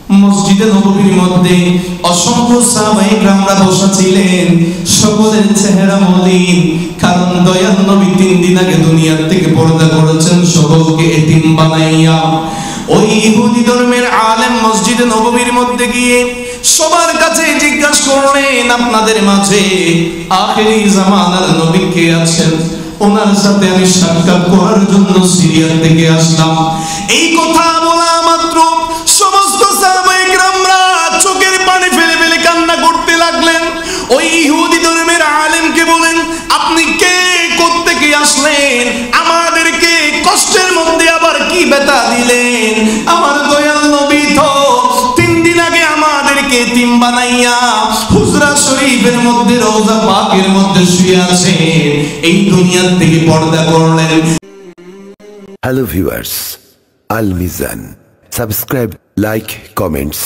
মসজিদে নববীর মধ্যে অসংখ্য সাহাবায়ে কেরামরা বসা ছিলেন, সকলের চেহারা মলিন, কারণ দয়াল নবী 3 দিন আগে দুনিয়ার থেকে পর্দা করেছেন সকলকে এতিম বানাইয়া। ওই ইহুদি ধর্মের আলেম মসজিদে নববীর মধ্যে গিয়ে সবার কাছে জিজ্ঞাসা করলেন, আপনাদের মাঝে আখেরি জামানার নবী কে আছেন? ওনার সাথে আমি সাক্ষাৎ করার জন্য সিরিয়া থেকে আসলাম। এই কথা বলা মাত্র সমস্ত সাহাবায়ে কেরামরা চোখের পানি ফেলে ফেলে কান্না করতে লাগলেন। ওই ইহুদি ধর্মের আলেমকে বলেন, আপনি কে, কোত্থেকে আসলেন? আমাদেরকে কষ্টের মধ্যে আবার কি ব্যথা দিলেন? আমার দয়াল নবী তো 3 দিন আগে আমাদেরকে এতিম বানাইয়া হুজরা শরীফের মধ্যে রওজা পাকের মধ্যে শুয়ে আছেন, এই দুনিয়ার থেকে পর্দা করলেন। Hello viewers, Al Mizan, subscribe, like, comments,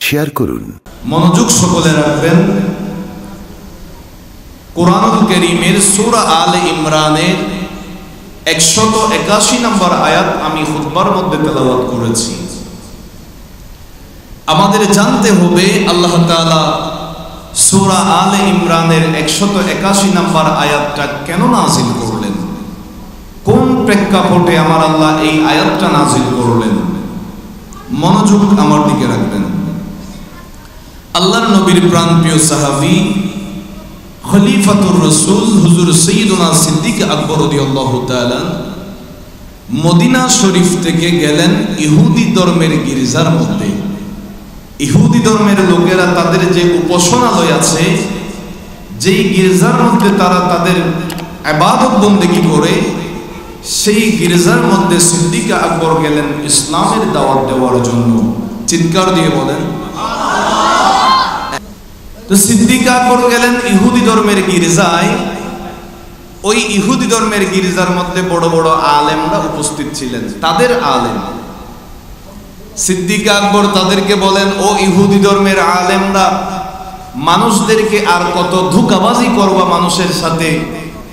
share করুন। মনোযোগ সকলে রাখবেন। কোরআনুল কারীমের সূরা আলে ইমরানের 181 নম্বর আয়াত আমি খুতবার মধ্যে তেলাওয়াত করেছি। আমাদের জানতে হবে আল্লাহ তাআলা সূরা আলে ইমরানের 181 নম্বর আয়াতটা কেন নাযিল করলেন, কোন প্রেক্ষাপটে আমার আল্লাহ এই আয়াতটা নাযিল করলেন। মনোযোগ আমার দিকে রাখবেন। আল্লাহর নবীর প্রাণপ্রিয় সাহাবী খলিফাতুর রাসূল হুজুর সাইয়্যিদুনা সিদ্দিক আকবর রাদিয়াল্লাহু তাআলা মদিনা শরীফ থেকে গেলেন ইহুদি ধর্মের গির্জার মধ্যে। ইহুদি ধর্মের লোকেরা তাদের যে উপাসনালয় আছে, যেই গির্জার মধ্যে তারা তাদের ইবাদত বন্দেগী করে, সেই গির্জার মধ্যে সিদ্দিক আকবর গেলেন ইসলামের দাওয়াত দেওয়ার জন্য। চিৎকার দিয়ে বলেন। তো সিদ্দিক আকবর গেলেন ইহুদি ধর্মের গির্জায়। ওই ইহুদি ধর্মের গির্জার মধ্যে বড় বড় আলেমরা উপস্থিত ছিলেন, তাদের আলেম। সিদ্দিক আকবর তাদেরকে বলেন, ও ইহুদি ধর্মের আলেমরা, মানুষদেরকে আর কত ধোঁকাবাজি করবা মানুষের সাথে?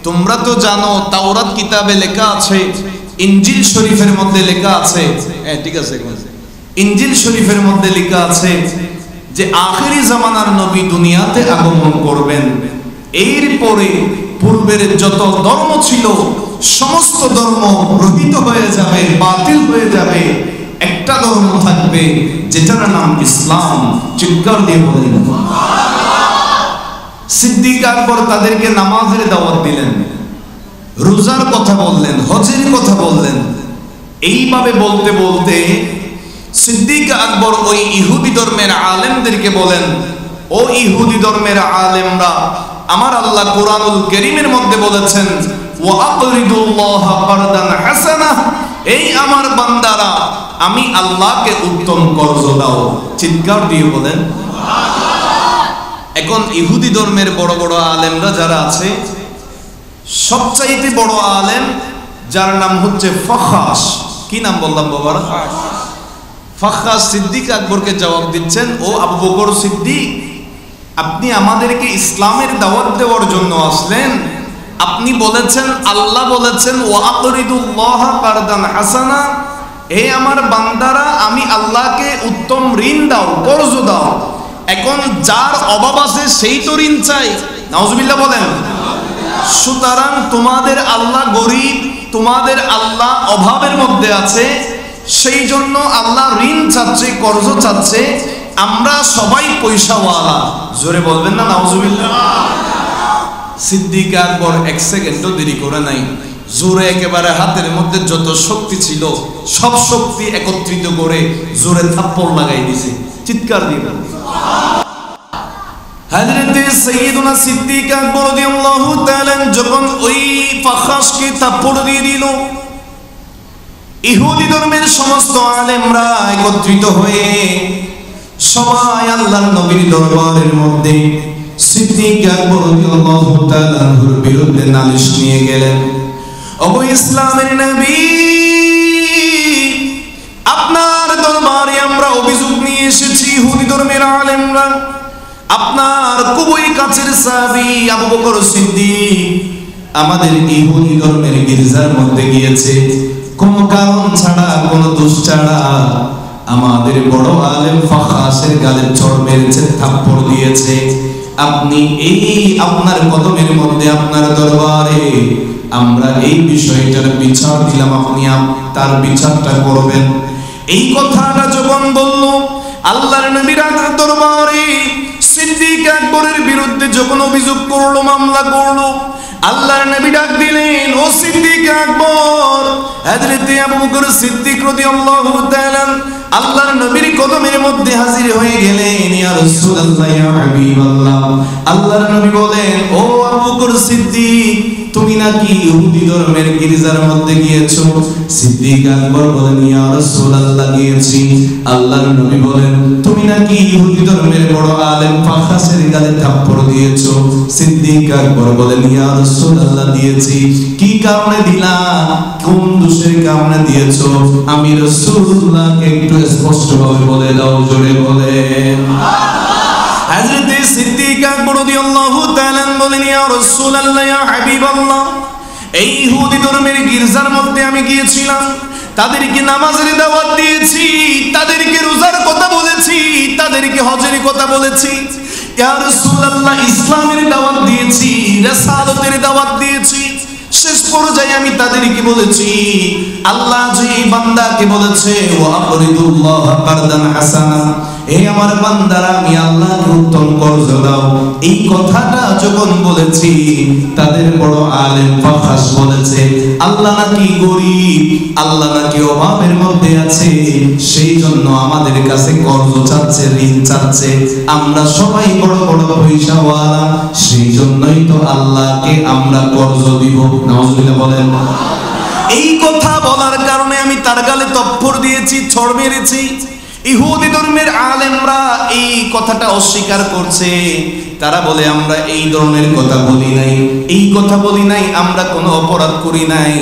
তোমরা তো জানো তাওরাত কিতাবে লেখা আছে, ইনজিল শরীফের মধ্যে লেখা আছে, ঠিক আছে, ইনজিল শরীফের মধ্যে লেখা আছে যে আখেরি জামানার নবী দুনিয়াতে আগমন করবেন। এরপরে পূর্বের যত ধর্ম ছিল সমস্ত ধর্ম রহিত হয়ে যাবে, বাতিল হয়ে যাবে। একটা ধর্ম থাকবে যেটার নাম ইসলাম। চিৎকার দিয়ে বলেন। সিদ্দিক আকবর তাদেরকে নামাজের দাওয়াত দিলেন, রোজার কথা বললেন, হজের কথা বললেন। এইভাবে বলতে বলতে সিদ্দিক আকবর ওই ইহুদি ধর্মের আলেমদেরকে বলেন, ও ইহুদি ধর্মের আলেমরা, আমার আল্লাহ কোরআনুল কারীমের মধ্যে বলেছেন, ওয়া আকরিদুল্লাহ কারদান হাসানাহ, এই আমার বান্দারা, আমি আল্লাহকে উত্তম কর্জ দাও। চিৎকার দিয়ে বলেন। এখন ইহুদি ধর্মের বড় বড় আলেমরা যারা আছে, সবচাইতে বড় আলেম যার নাম হচ্ছে ফাখাস। কি নাম বললাম বাবারা? ফাখাস সিদ্দিক আকবরকে জবাব দিচ্ছেন, ও আবু বকর সিদ্দিক, আপনি আমাদেরকে ইসলামের দাওয়াত দেওয়ার জন্য আসলেন। আপনি বলেছেন, আল্লাহ বলেছেন, ওয়া আকরিদুল্লাহ কারদান হাসানা, হে আমার বান্দারা, আমি আল্লাহকে উত্তম ঋণ দাও, কর্জ দাও। এখন যার অভাব আছে সেই তো ঋণ চাই। নাউজুবিল্লাহ বলেন। সুতরাং তোমাদের আল্লাহ গরিব, তোমাদের আল্লাহ অভাবের মধ্যে আছে, সেই জন্য আল্লাহ ঋণ চাচ্ছে, কর্জ চাচ্ছে। আমরা সবাই পয়সাওয়ালা। জোরে বলবেন না নাউজুবিল্লাহ। সিদ্দিক আকবর 1 সেকেন্ডও দেরি করে নাই, জোরে একেবারে হাতের মধ্যে যত শক্তি ছিল সব শক্তি একত্রিত করে জোরে থাপ্পড় লাগাই দিয়েছে। চিৎকার দিয়ে হযরতে সাইয়্যিদুনা সিদ্দিক আকবর রাদিয়াল্লাহু তাআলা যখন ওই ফাখাসকে থাপ্পড় দিয়ে দিল, ইহুদি ধর্মের সমস্ত আলেমরা একত্রিত হয়ে সবাই আল্লাহর নবীর দরবারের মধ্যে সিদ্দিক আকবর রাদিয়াল্লাহু তাআলার বিরুদ্ধে নালিশ নিয়ে গেলেন। ওগো ইসলামের নবী, আপনার দরবারে আমরা অভিযোগ নিয়ে এসেছি। ইহুদি ধর্মের আলেমরা, আপনার খুবই কাছের সাহাবী আবু বকর সিদ্দিক আমাদের ইহুদি ধর্মের গির্জার মধ্যে গিয়েছে, কোনো কারণ ছাড়া, কোনো দোষ ছাড়া আমাদের বড় আলেম ফাখাসের গালে চড় মেরেছে, থাপ্পড় দিয়েছে। আপনি এই আপনার কদমের মধ্যে, আপনার দরবারে আমরা এই বিষয়টার বিচার দিলাম, আপনি তার বিচারটা করবেন। এই কথাটা যখন বলল, আল্লাহর নবীর দরবারে সিদ্দিক আকবরের বিরুদ্ধে যখন অভিযোগ করলো, মামলা করলো, আল্লাহর নবী ডাক দিলেন, ও সিদ্দিক আকবর। হযরত আবু বকর সিদ্দিক রাদিয়াল্লাহু তাআলা আল্লাহর নবীর কদমের মধ্যে হাজির হয়ে গেলেন। ইয়া রাসূলুল্লাহ, ইয়া হাবিবাল্লাহ। আল্লাহর নবী বলেন, ও আবু বকর সিদ্দিক, তুমি নাকি ইহুদি ধর্মের গির্জার মধ্যে গিয়েছো? সিদ্দিক আকবর বলেন, ইয়া রাসূলুল্লাহ, গিয়েছি। আল্লাহর নবী বলেন, তুমি নাকি ইহুদি ধর্মের বড় আলেম ফাখাসের গালে থাপ্পড় দিয়েছো? সিদ্দিক আকবর বলেন, ইয়া রাসূলুল্লাহ, দিয়েছি। কি কারণে দিলা? কোন দোষের কারণে দিয়েছো? আমি রাসূলুল্লাহকে একটু স্পষ্টভাবে বলে দাও, জোরে বলেন। হযরত সিদ্দিক আকবর রাদিয়াল্লাহু তাআলা বলেন, ইয়া রাসূলুল্লাহ, ইয়া হাবিবাল্লাহ, এই ইহুদি ধর্মের গির্জার মধ্যে আমি গিয়েছিলাম, তাদেরকে নামাজের দাওয়াত দিয়েছি, তাদেরকে রোজার কথা বলেছি, তাদেরকে হজের কথা বলেছি। ইয়া রাসূলুল্লাহ, ইসলামের দাওয়াত দিয়েছি, রিসালাতের দাওয়াত দিয়েছি। শেষ পর্যায়ে আমি তাদেরকে বলেছি, আল্লাহ যে বান্দাকে বলেছে, ওয়া আকরিদুল্লাহ কারদান হাসানা, এই আমার বান্দারা, আমি আল্লাহকে উত্তম কর্জ দাও। এই কথাটা যখন বলেছি, তাদের বড় আলেম ফাখাস বলেছে, আল্লাহ নাকি গরীব, আল্লাহ নাকি অভাবের মধ্যে আছে, সেই জন্য আমাদের কাছে কর্জ চাচ্ছে, ঋণ চাচ্ছে। আমরা সবাই বড় বড় পয়সাওয়ালা, সেই জন্যই তো আল্লাহকে আমরা কর্জ দিব। নাউজুবিল্লাহ বলেন। এই কথা বলার কারণে আমি তার গালে তপ্পর দিয়েছি, ছড় মেরেছি। ইহুদি ধর্মের আলেমরা এই কথাটা অস্বীকার করছে। তারা বলে, আমরা এই ধরনের কথা বলি নাই, এই কথা বলি নাই, আমরা কোনো অপরাধ করি নাই,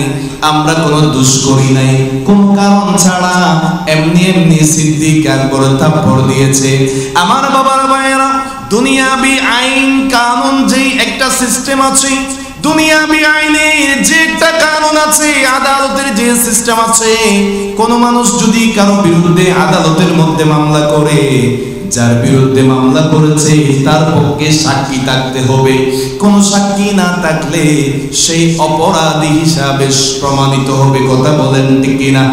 আমরা কোনো দোষ করি নাই, কোনো কারণ ছাড়া এমনি এমনি সিদ্দিক আকবর থাপ্পড় দিয়েছে। আমার বাবার ভাইয়েরা, দুনিয়াবি আইন কানুন যেই একটা সিস্টেম আছে, দুনিয়াবি আইনের যে একটা কানুন আছে, আদালতের যে সিস্টেম আছে, কোন মানুষ যদি কারো বিরুদ্ধে আদালতের মধ্যে মামলা করে, যার বিরুদ্ধে মামলা করেছে তার পক্ষে সাক্ষী থাকতে হবে। কোন সাক্ষী না থাকলে সেই অপরাধী হিসাবে প্রমাণিত হবে। কথা বলেন ঠিক কিনা?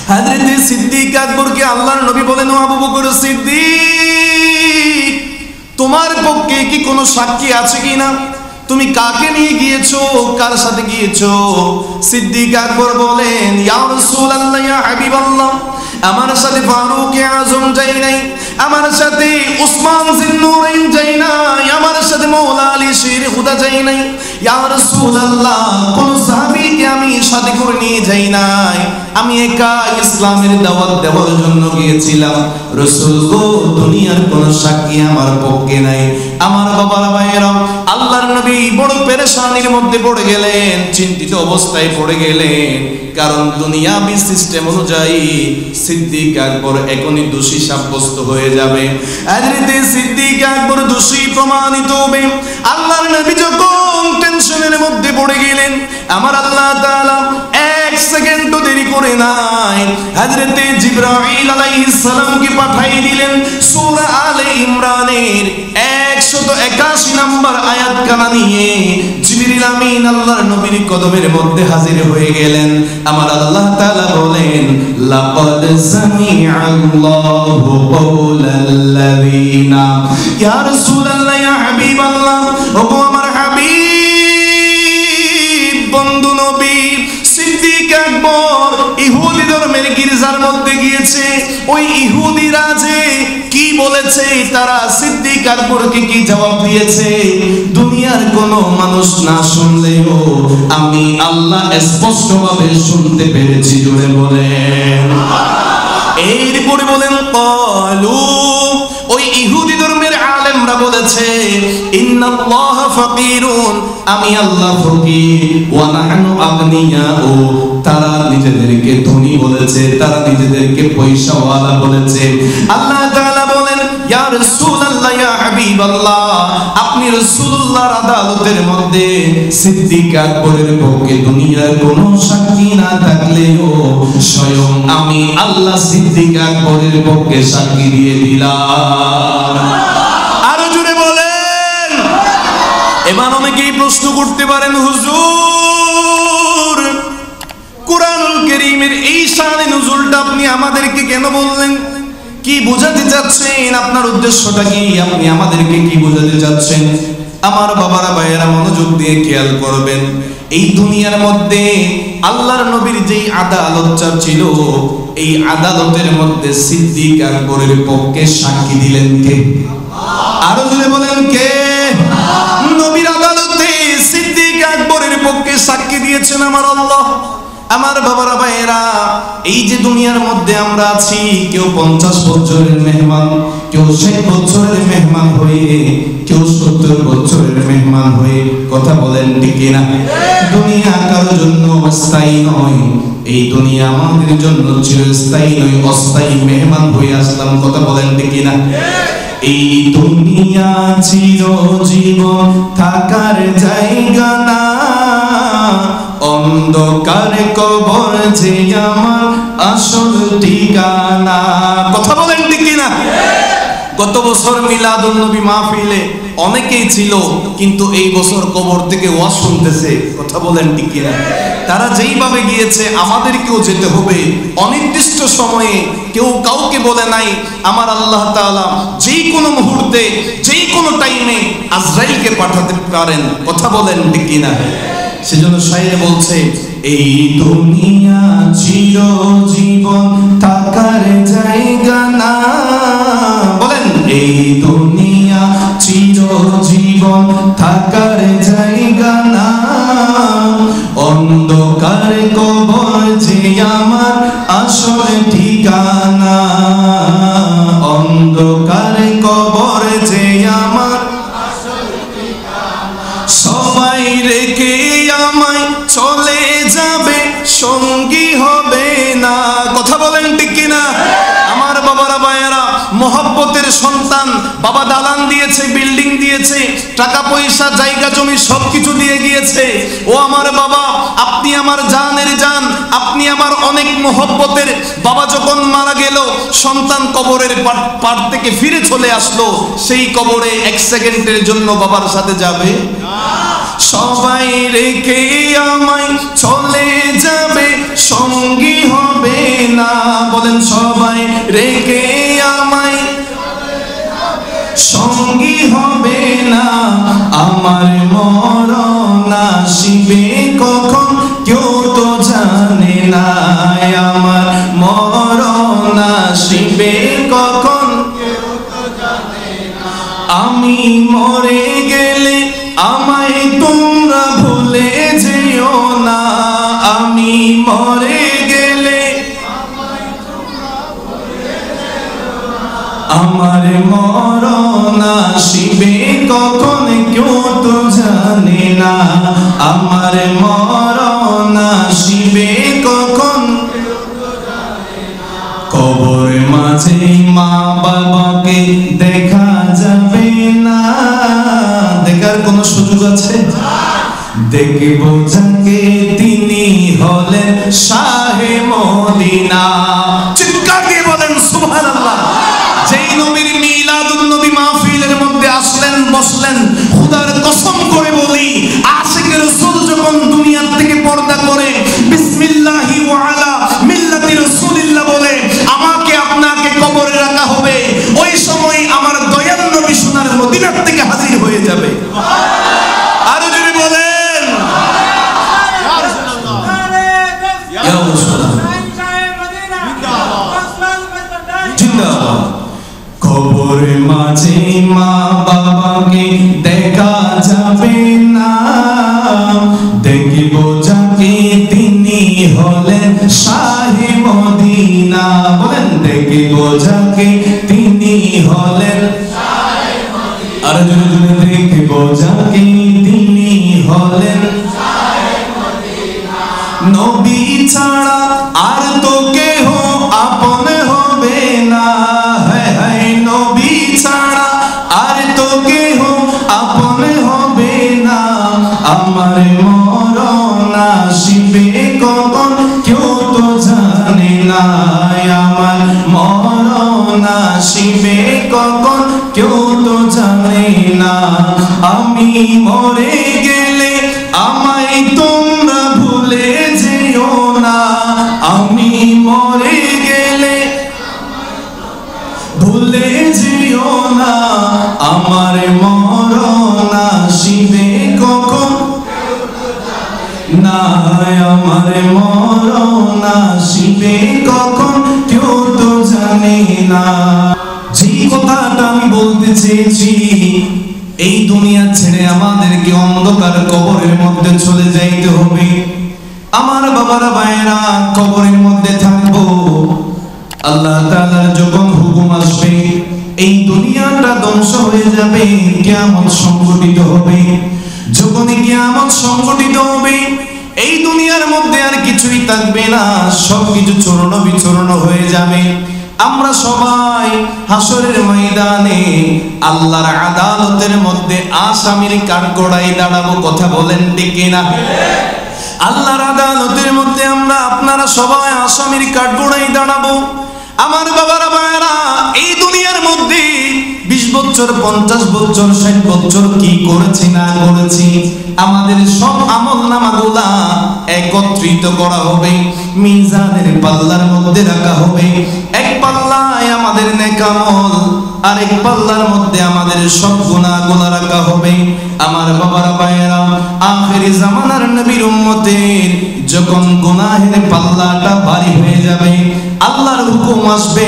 হযরত সিদ্দিক আকবরকে আল্লাহর নবী বলেন, ও আবু বকর সিদ্দিক, তোমার পক্ষে কি কোনো সাক্ষী আছে কিনা? তুমি কাকে নিয়ে গিয়েছো, কার সাথে গিয়েছো? সিদ্দিক আকবর বলেন, ইয়া রাসূলুল্লাহ, ইয়া হাবিবাল্লাহ, আমার সাথে ফারুক আযম যাই নাই, আমার সাথে উসমান জিন্নুরাইন যাই নাই, আমার সাথে মাওলা আলী শের খুদা যাই নাই। ইয়া রাসূলুল্লাহ, কোন সাহাবীকে আমি সাথে করে নিয়ে যাই নাই, আমি একা ইসলামের দাওয়াত দেওয়ার জন্য গিয়েছিলাম। রাসূল গো, দুনিয়ার কোন সাক্ষী আমার পক্ষে নাই। আমার বাবার ভাইয়েরা, আল্লাহর নবী বড় পেরেশানির মধ্যে পড়ে গেলেন, চিন্তিত অবস্থায় পড়ে গেলেন। কারণ দুনিয়াবি সিস্টেম অনুযায়ী সিদ্দিক আকবর এখনই দোষী সাব্যস্ত হয়ে যাবে। হযরত সিদ্দিক আকবর দোষী প্রমাণিত হবে। আল্লাহর নবী যখন টেনশনের মধ্যে পড়ে গেলেন, আমার আল্লাহ তাআলা এক সেকেন্ড দেরি করে নাই, হযরত জিবরাইল আলাইহিস সালামকে পাঠিয়ে দিলেন। সূরা আলে ইমরানের 181 নম্বর আয়াত কানা নিয়ে জিবরিল আমিন আল্লাহর নবীর কদমের মধ্যে হাজির হয়ে গেলেন। আমার আল্লাহ তাআলা বলেন, লাকাদ সামিআল্লাহু কাওলাল্লাযিনা, ইয়া রাসূলুল্লাহ, ইয়া হাবিবাল্লাহ, ওগো আমার হাবিব বন্ধু নবী সিদ্দিক আকবর ইহুদি ধর্মের গির্জার মধ্যে গিয়েছে। ওই ইহুদিরা যে কি বলেছে, তারা সিদ্দিক আকবরকে কি জবাব দিয়েছে, দুনিয়ার কোন মানুষ না শুনলেও আমি আল্লাহ স্পষ্টভাবে শুনতে পেরেছি। জুড়ে বলেন। এরপরে বলেন, ক্বালু, ওই ইহুদি ধর্মের আলেমরা বলেছে, ইন্নাল্লাহ ফাকিরুন, আমি আল্লাহ ফকির, ওয়া নাহনু আগনিয়াউ, তারা নিজেদেরকে ধনী বলেছে, তারা নিজেদেরকে পয়সাওয়ালা বলেছে। আল্লাহ তাআলা বলেন, ইয়া রাসূলুল্লাহ, ইয়া হাবিব হাবিবাল্লাহ, আপনি রাসূলুল্লাহর আদালতের মধ্যে সিদ্দিক আকবরের পক্ষে দুনিয়ার কোনো সাক্ষী না থাকলেও স্বয়ং আমি আল্লাহ সিদ্দিক আকবরের পক্ষে সাক্ষী দিয়ে দিলাম। আরো জোরে বলেন। এবার অনেকেই প্রশ্ন করতে পারেন, হুজুর কুরআনুল কারীমের এই শানে নুজুলটা আপনি আমাদেরকে কেন বললেন? কি বোঝাতে চাচ্ছেন? আপনার উদ্দেশ্যটা কি? আপনি আমাদেরকে কি বোঝাতে চাচ্ছেন? আমার বাবারা ভাইয়েরা মনোযোগ দিয়ে খেয়াল করবেন। এই দুনিয়ার মধ্যে আল্লাহর নবীর যেই আদালতটা ছিল, এই আদালতের মধ্যে সিদ্দিক আকবরের পক্ষে সাক্ষী দিলেন কে? আরো জোরে বলেন কে? নবীর আদালতে সিদ্দিক আকবরের পক্ষে সাক্ষী দিয়েছেন আমার আল্লাহ। আমার বাবারা ভাইয়েরা, এই যে দুনিয়ার মধ্যে আমরা আছি, কেউ 50 বছরের মেহমান, কেউ 60 বছরের মেহমান হয়ে, কেউ 70 বছরের মেহমান হয়ে, কথা বলেন ঠিক কিনা? দুনিয়া কারোর জন্য স্থায়ী নয়, এই দুনিয়া আমাদের জন্য চিরস্থায়ী নয়, অস্থায়ী মেহমান হয়ে আসলাম, কথা বলেন ঠিক কিনা? এই দুনিয়া চিরজীবন থাকার জায়গা না, অন্ধকার কবর যে আমার আসল ঠিকানা, কথা বলেন ঠিক কিনা? গত বছর মিলাদুন নবী মাহফিলে অনেকেই ছিল, কিন্তু এই বছর কবর থেকে ওয়াজ শুনতেছে, কথা বলেন ঠিক কিনা? তারা যেইভাবে গিয়েছে আমাদেরকেও যেতে হবে। অনির্দিষ্ট সময়ে কেউ কাউকে বলে নাই, আমার আল্লাহ তাআলা যেই কোনো মুহূর্তে যেই কোনো টাইমে আজরাইলকে পাঠাতে পারেন, কথা বলেন ঠিক কিনা? সেজন্য শায়ের বলছে, এই দুনিয়া চিরজীবন থাকার জায়গা না, বলেন এই দুনিয়া চিরজীবন থাকার জায়গা না, অন্ধকার কবর যে আমার আসল ঠিকানা, অন্ধকার কবর যে আমার আসল ঠিকানা, সবাই রেখে আমায় চলে যাবে, সঙ্গী হবে না, কথা বলেন ঠিক কিনা? আমার বাবারা ভাইয়েরা, মহব্বতের সন্তান, বাবা দালান দিয়েছে, বিল্ডিং দিয়েছে, টাকা পয়সা জায়গা জমি সবকিছু দিয়ে গিয়েছে। ও আমার বাবা, আপনি আমার জানের জান, আপনি আমার অনেক মহব্বতের। বাবা যখন মারা গেল, সন্তান কবরের পার থেকে ফিরে চলে আসলো, সেই কবরে 1 সেকেন্ডের জন্য বাবার সাথে যাবে? সবাই রেখে আমায় চলে যাবে, সঙ্গী হবে না, বলেন সবাই রেখে আমায় সঙ্গী হবে না, আমার মরণ আসিবে কখন কেউ তো জানে না, আমার মরণ আসিবে কখন কেউ তো জানে না, আমি মরে গেলে আমায় তোমরা ভুলে যেও না, আমি মরে গেলে আমায় তোমরা ভুলে যেও না, আমার মরণ আসিবে কখন কেউ তো জানে না, আমার মরণ আসিবে কখন কেউ তো জানে না, কবর মাঝে মা বাবাকে দেখা যাবে না, দেখার কোন সুযোগ আছে? দেখব যাকে তিনি হলেন শাহে মদিনা, চিৎকার দিয়ে বলেন সুবহানাল্লাহ। যেই নবীর মিলাদুন নবী মাহফিলের মধ্যে আসলেন, বসলেন, খোদার কসম করে বলি, আশিকে রাসূল যখন দুনিয়া থেকে পর্দা করে বিসমিল্লাহি ওয়া আলা মিল্লাতি রাসূলিল্লাহ বলে আমাকে আপনাকে কবরে রাখা হবে, ওই সময় আমার দয়াল নবী সোনার মদিনা থেকে হাজির হয়ে যাবে। আরো জোরে বলেন ইয়া রাসূলুল্লাহ, ইয়া রাসূলুল্লাহ, জিন্দাবাদ। কবর মাঝে মা বাবাকে দেখা যাবে না, দেখব যাকে তিনি হলেন শাহে মদিনা, বলেন দেখব যাকে তিনি হলেন শাহে মদিনা, আর জোরে জোরে দেখব যাকে তিনি হলেন শাহে মদিনা, নবী ছাড়া আর তো কেহ আপন হবে না, নবী ছাড়া আর তো আসিবে কখন কেউ তো জানে না। আমি মরে গেলে আমায় তোমরা ভুলে যেও না। আমি মরে গেলে ভুলে যেও না। আমার মরণ আসিবে কখন না। আমার মরণ আসিবে কখন কেউ তো জানে না। যে কথাটা আমি বলতে চেয়েছি, এই দুনিয়া ছেড়ে আমাদেরকে অন্ধকার কবরের মধ্যে চলে যাইতে হবে। আমার বাবারা ভাইয়েরা, কবরের মধ্যে থাকবো। আল্লাহ তাআলার যখন হুকুম আসবে, এই দুনিয়াটা ধ্বংস হয়ে যাবে, কিয়ামত সংঘটিত হবে। যখন কিয়ামত সংঘটিত হবে, এই দুনিয়ার মধ্যে আর কিছুই থাকবে না, সবকিছু চূর্ণ বিচূর্ণ হয়ে যাবে। আমরা সবাই হাসরের ময়দানে আল্লাহর আদালতের মধ্যে আসামির কাঠগড়ায় দাঁড়াবো। কথা বলেন ঠিক কিনা? আল্লাহর আদালতের মধ্যে আমরা আপনারা সবাই আসামির কাঠগড়ায় দাঁড়াবো। আমার বাবারা ভাইয়েরা, এই দুনিয়ার মধ্যে 20 বছর 50 বছর 60 বছর কি করেছি না করেছি, আমাদের সব আমলনামাগুলা একত্রিত করা হবে, মিজানের পাল্লার মধ্যে রাখা হবে। এক পাল্লায় আমাদের নেক আমল, আরেক পাল্লার মধ্যে আমাদের সব গুনাহগুলো রাখা হবে। আমার বাবারা ভাইয়েরা, আখিরি জামানার নবীর উম্মতের যখন গুনাহের পাল্লাটা ভারী হয়ে যাবে, আল্লাহর হুকুম আসবে,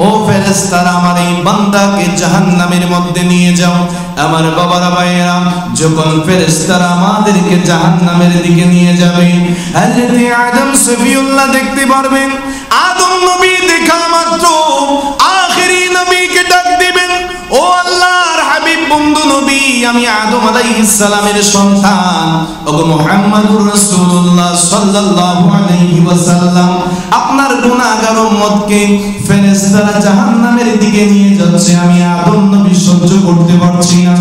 ও ফেরেশতারা আমার এই বান্দাকে জাহান্নামের মধ্যে নিয়ে যাও। আমার বাবারা ভাইয়েরা, যখন ফেরেশতারা আমাদেরকে জাহান্নামের দিকে নিয়ে যাবে, হযরত আদম সফিউল্লাহ দেখতে পারবেন। আদম নবী দেখা মাত্র আখিরি নবীকে ডাক দিবেন, ও আল্লাহর হাবিব বন্ধু নবী, আমি আদম আলাইহিস সালামের সন্তান, ওগো মুহাম্মদুর রাসূলুল্লাহ সাল্লাল্লাহু আলাইহি ওয়াসাল্লাম, আপনার গুনাহগার উম্মতকে ফেরেশতারা জাহান্নামের দিকে নিয়ে যাচ্ছে, আমি আদম নবী সহ্য করতে পারছি না।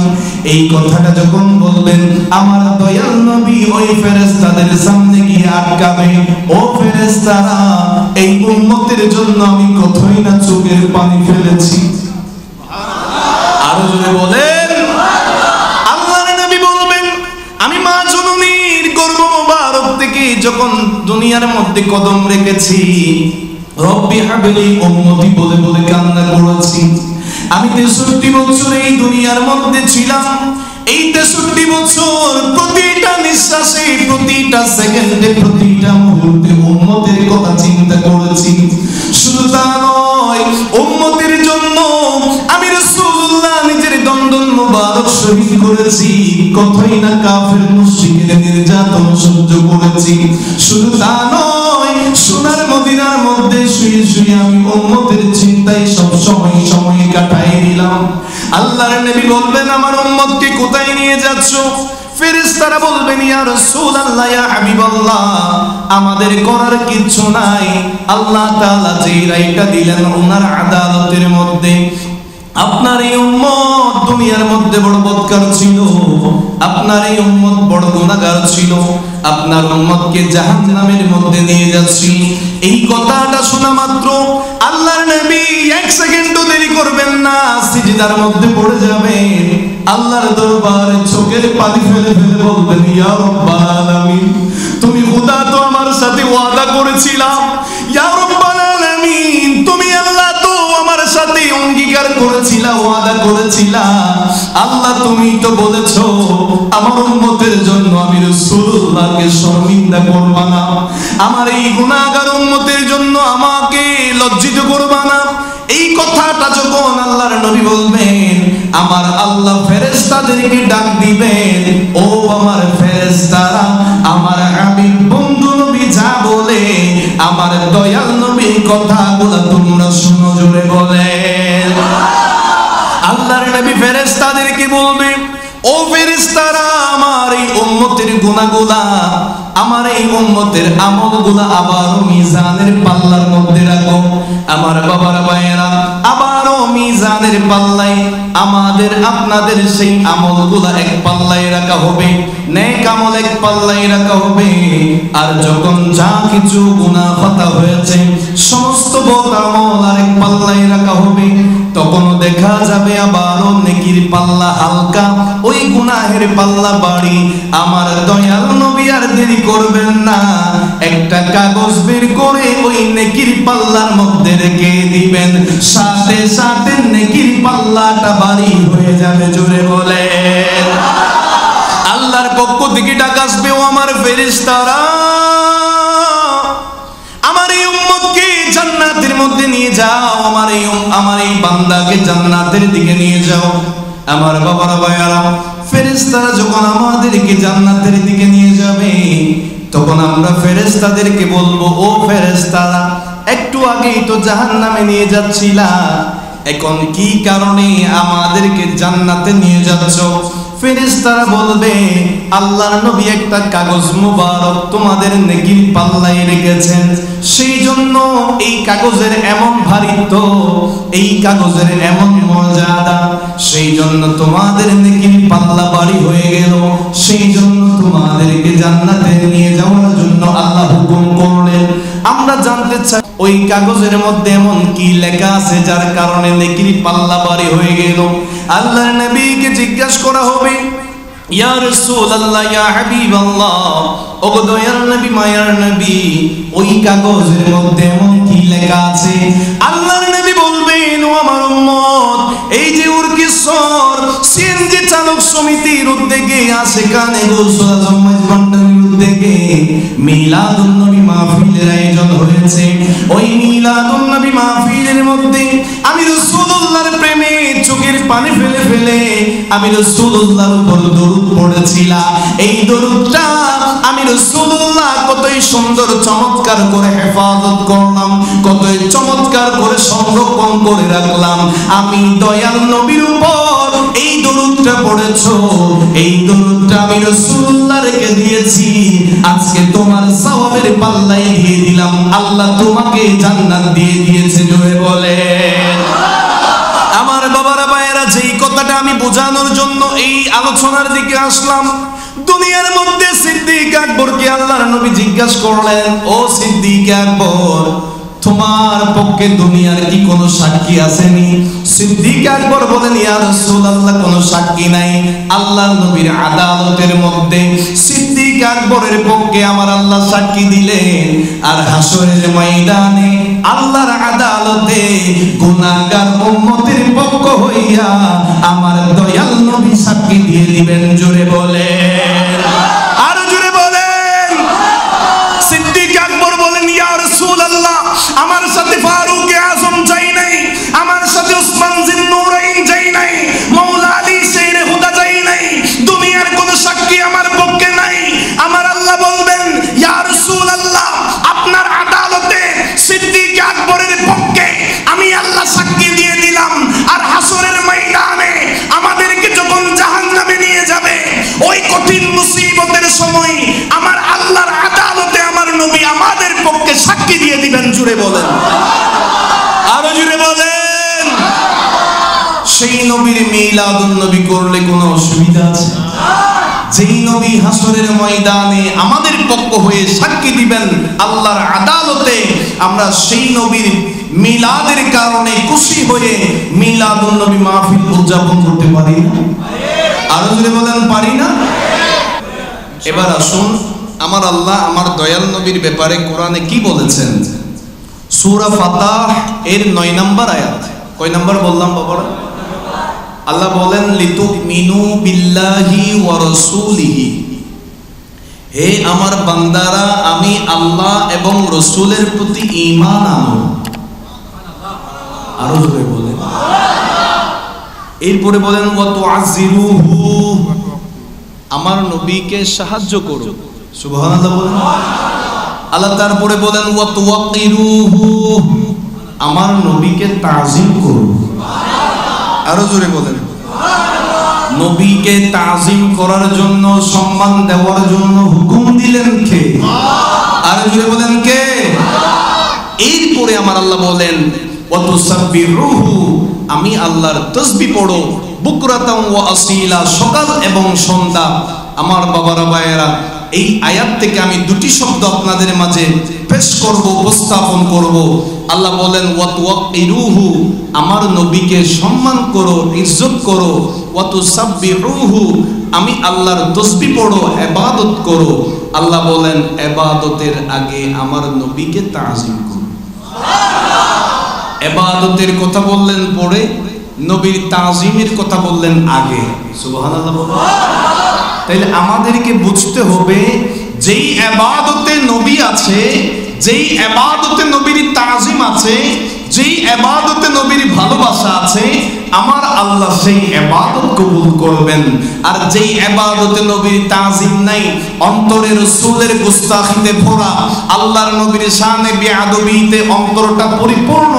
এই কথাটা যখন বলবেন, আমার দয়াল নবী ওই ফেরেশতাদের সামনে গিয়ে আটকাবে, ও ফেরেশতারা, এই উম্মতের জন্য আমি কতই না চোখের পানি ফেলেছি। আরো জোরে বলেন। আল্লাহর নবী বলবেন, আমি মা জননীর গর্ভ মোবারক থেকে যখন দুনিয়ার মধ্যে কদম রেখেছি, রব্বি হাবলি উম্মতি বলে বলে কান্না করেছি। আমি 63 বছর এই দুনিয়ার মধ্যে ছিলাম। এই 63 বছর প্রতিটা নিঃশ্বাসে, প্রতিটা সেকেন্ডে, প্রতিটা মুহূর্তে উম্মতের কথা চিন্তা করেছি। শুধু তা নয়, উম্মতের জন্য আমি রাসূলুল্লাহ নিজের দন্দন মুবারক শহীদ করেছি, কতই না কাফের মুশরিকদের নির্যাতন সহ্য করেছি। শুধু তা নয়, সোনার মদিনার মধ্যে শুয়ে শুয়ে আমি উম্মতের চিন্তায় সব সময় কাটাই দিলাম। আল্লাহর নবী বলবেন, আমার উম্মতকে কোথায় নিয়ে যাচ্ছ? ফেরেশতারা বলবেন, ইয়া রাসূলুল্লাহ, ইয়া হাবিবাল্লাহ, আমাদের করার কিছু নাই। আল্লাহ তাআলা যে রায়টা দিলেন ওনার আদালতের মধ্যে, আপনার এই উম্মত দুনিয়ার মধ্যে বড় বদকার ছিল, আপনার এই উম্মত বড় গুনাহগার ছিল, আপনার উম্মতকে জাহান্নামের মধ্যে নিয়ে যাচ্ছি। এই কথাটা শোনা মাত্র আল্লাহর নবী 1 সেকেন্ডও দেরি করবেন না, সিজদার মধ্যে পড়ে যাবেন, আল্লাহর দরবারে চোখের পানি ফেলে ফেলে বলবেন, ইয়া রাব্বাল আলামিন, তুমি খোদা তো আমার সাথে ওয়াদা করেছিলা, ইয়া রাব্বাল আলামিন, তুমি আল্লাহ তো আমার সাথে অঙ্গীকার করেছিলা, ওয়াদা করেছিলা, আল্লাহ তুমি তো বলেছো আমার উম্মতের জন্য আমি রাসূলুল্লাহকে শর্মিন্দা করবা না, আমার এই গুনাহগার উম্মতের জন্য আমাকে লজ্জিত করবা না। এই কথাটা যখন আল্লাহর নবী বলবেন, আমার আল্লাহ ফেরেশতাদেরকে ডাক দিবেন, ও আমার ফেরেশতারা, আমার হাবিব বন্ধু নবী যা বলে, আমার দয়াল নবীর কথাগুলো তোমরা শুনো, জোরে বলেন। আল্লাহর নবী ফেরেশতাদেরকে বলবে, ও ফেরেশতারা, আমার এই উম্মতের গুনাহগুলা, আমার এই উম্মতের আমলগুলা আবারও মিজানের পাল্লার মধ্যে রাখো। আমার বাবার ভাইয়েরা, আবারও মিজানের পাল্লায় আমাদের আপনাদের সেই আমলগুলা এক পাল্লায় রাখা হবে, নেক আমল এক পাল্লায় রাখা হবে। আর যখন যা কিছু গুনাহ খাতা হয়েছে সমস্ত বদ আমল আরেক পাল্লায় রাখা হবে। তখন দেখা যাবে আবারও নেকির পাল্লা হালকা, ওই গুনাহের পাল্লা বাড়ি। আমার দয়াল নবী আর দেরি করবেন না, একটা কাগজ বের করে ওই নেকির পাল্লার মধ্যে রেখে দিবেন, সাথে সাথে নেকির পাল্লাটা বাড়ি হয়ে যাবে। জোরে বলে আল্লাহর পক্ষ থেকে ডাক আসবে, ও আমার ফেরেশতারা, আমার এই উম্মতকে জান্নাতের মধ্যে নিয়ে যাও, আমার এই বান্দাকে জান্নাতের দিকে নিয়ে যাও। আমার বাবারা ভাইয়ারা, ফেরেশতারা যখন আমাদেরকে জান্নাতের দিকে নিয়ে যাবে তখন আমরা ফেরেশতাদেরকে বলবো, ও ফেরেশতারা, একটু আগেই তো জাহান্নামে নিয়ে যাচ্ছিলা, এখন কি কারণে আমাদেরকে জান্নাতে নিয়ে যাচ্ছ? ফেরেশতারা বলবে, আল্লাহর নবী একটা কাগজ মুবারক তোমাদের নেকির পাল্লায় রেখেছেন, সেই জন্য এই কাগজের এমন ভারিত্ব, এই কাগজের এমন মর্যাদা, সেই জন্য তোমাদের নেকির পাল্লা বাড়ি হয়ে গেল, সেই জন্য তোমাদেরকে জান্নাতে নিয়ে যাওয়ার জন্য আল্লাহ হুকুম করলেন। আমরা জানতে চাই ওই কাগজের মধ্যে এমন কি লেখা আছে যার কারণে নেকির পাল্লা বাড়ি হয়ে গেল। আল্লাহর নবীকে জিজ্ঞাসা করা হবে, ইয়া রাসূলুল্লাহ, ইয়া হাবিবাল্লাহ, ওগো দয়ার নবী, মায়ার নবী, ওই কাগজের মধ্যে এমন কি লেখা আছে? আল্লাহর নবী বলবেন, ও আমার উম্মত, এই যে উরকিসর সিএনজি চালক সমিতির উদ্যোগে আশেকানে গৌসুল আজম ভান্ডারীর উদ্যোগে মিলাদুন নবী মাহফিলের আয়োজন হয়েছে। ওই মিলাদুন নবী মাহফিলের মধ্যে আমি রাসূলুল্লাহর প্রেমে চোখের পানি ফেলে ফেলে আমি রাসূলুল্লাহর উপর দরুদ পড়েছিলাম। এই দরুদটা আমি রাসূলুল্লাহ কতই সুন্দর চমৎকার করে হেফাজত করলাম, কতই চমৎকার করে সংরক্ষণ করে রাখলাম। আমি দয়াল নবীর উপর এই দরুদটা পড়েছো, এই দরুদটা আমি রাসূলুল্লাহ রেখে দিয়েছি, আজকে তোমার সওয়াবের পাল্লায় দিয়ে দিলাম, আল্লাহ তোমাকে জান্নাত দিয়ে দিয়েছে। জোরে বলে আমার বাবারা ভাইয়েরা, যেই কথাটা আমি বোঝানোর জন্য এই আলোচনার দিকে আসলাম, দুনিয়ার মধ্যে সিদ্দিক আকবরকে আল্লাহর নবী জিজ্ঞাসা করলেন, ও সিদ্দিক আকবর, তোমার পক্ষে দুনিয়ার কি কোনো সাক্ষী আসেনি? সিদ্দিক আকবর বলেন, ইয়া রাসূলুল্লাহ, কোনো সাক্ষী নাই। আল্লাহর নবীর আদালতের মধ্যে সিদ্দিক আকবরের পক্ষে আমার আল্লাহ সাক্ষী দিলেন, আর হাসরের ময়দানে আল্লাহর আদালতে গুনাহগার উম্মতের পক্ষ হইয়া আমার দয়াল নবী সাক্ষী দিয়ে দিবেন। জোরে বলেন, আরো জোরে বলেন। সিদ্দিক আকবর বলেন, ইয়া রাসূলুল্লাহ, আমার সাথে ফারুক আজম যাই নাই, আমার সাথে উসমান জিন্নুরাইন যাই নাই, মাওলা আলী শেরে হুদা যাই নাই, দুনিয়ার কোন সাক্ষী আমার পক্ষে নাই। আমার আল্লাহ বলবেন, ইয়া রাসূলুল্লাহ, আপনার আদালতে সিদ্দিক আকবরের পক্ষে আমি আল্লাহ সাক্ষী দিয়ে দিলাম, আর হাসরের ময়দানে আমাদেরকে যখন জাহান্নামে নিয়ে যাবে, ওই কঠিন মুসিবতের সময় আমার আল্লাহর আদালতে আমার নবী আমাদের পক্ষে সাক্ষী দিয়ে দিবেন। জুড়ে বলেন, আরো জুড়ে বলেন। সেই নবীর মিলাদুন নবী করলে কোনো অসুবিধা আছে? যেই নবী হাসরের ময়দানে আমাদের পক্ষ হয়ে সাক্ষী দিবেন আল্লাহর আদালতে, আমরা সেই নবীর মিলাদের কারণে খুশি হয়ে মিলাদুন নবী মাহফিল উদযাপন করতে পারি না? আরো জোরে বলেন, পারি না? এবার আসুন, আমার আল্লাহ আমার দয়াল নবীর ব্যাপারে কোরআনে কি বলেছেন? সূরা ফাতাহ এর 9 নম্বর আয়াত। কয় নম্বর বললাম বাবারা? আল্লাহ বলেন, লিতুমিনু বিল্লাহি ওয়া রাসূলিহি, হে আমার বান্দারা, আমি আল্লাহ এবং রাসূলের প্রতি ঈমান আনো। আরো জোরে বলেন। এরপরে বলেন, ওয়া তুআযিরুহু, আমার নবীকে সাহায্য করো। সুবহানাল্লাহ বলেন। আল্লাহ তারপরে বলেন, ওয়া তুওয়াক্কিরুহু, আমার নবীকে তাজিম করো। আরো জোরে বলেন। নবীকে তাজিম করার জন্য, সম্মান দেওয়ার জন্য হুকুম দিলেন কে? আরো জোরে বলেন, কে? এরপরে আমার আল্লাহ বলেন, ওয়া তুসাব্বিহুহু, আমি আল্লাহর তাসবিহ পড়ো বুকরাতাম ওয়া আসীলা, সকাল এবং সন্ধ্যা। আমার বাবারা ভাইয়েরা, এই আয়াত থেকে আমি দুটি শব্দ আপনাদের মাঝে পেশ করব, উপস্থাপন করব। আল্লাহ বলেন ওয়াতুওয়াক্কিরুহু, আমার নবীকে সম্মান করো, ইজ্জত করো। ওয়াতুসাব্বিহুহু, আমি আল্লাহর তাসবিহ পড়ো, ইবাদত করো। আল্লাহ বলেন ইবাদতের আগে আমার নবীকে তাজিম করো। ইবাদতের কথা বললেন পরে, নবীর তাজিমের কথা বললেন আগে। সুবহানাল্লাহ বলুন। তাইলে আমাদেরকে বুঝতে হবে যেই ইবাদতে নবী আছে, যেই ইবাদতে নবীর তাজিম আছে, যেই ইবাদতে নবীর ভালোবাসা আছে, আমার আল্লাহ সেই ইবাদত কবুল করবেন। আর যেই ইবাদতে নবীর তাজিম নাই, অন্তরে রাসূলের গুস্তাখিতে ভরা, আল্লাহর নবীর শানে বেয়াদবিতে অন্তরটা পরিপূর্ণ,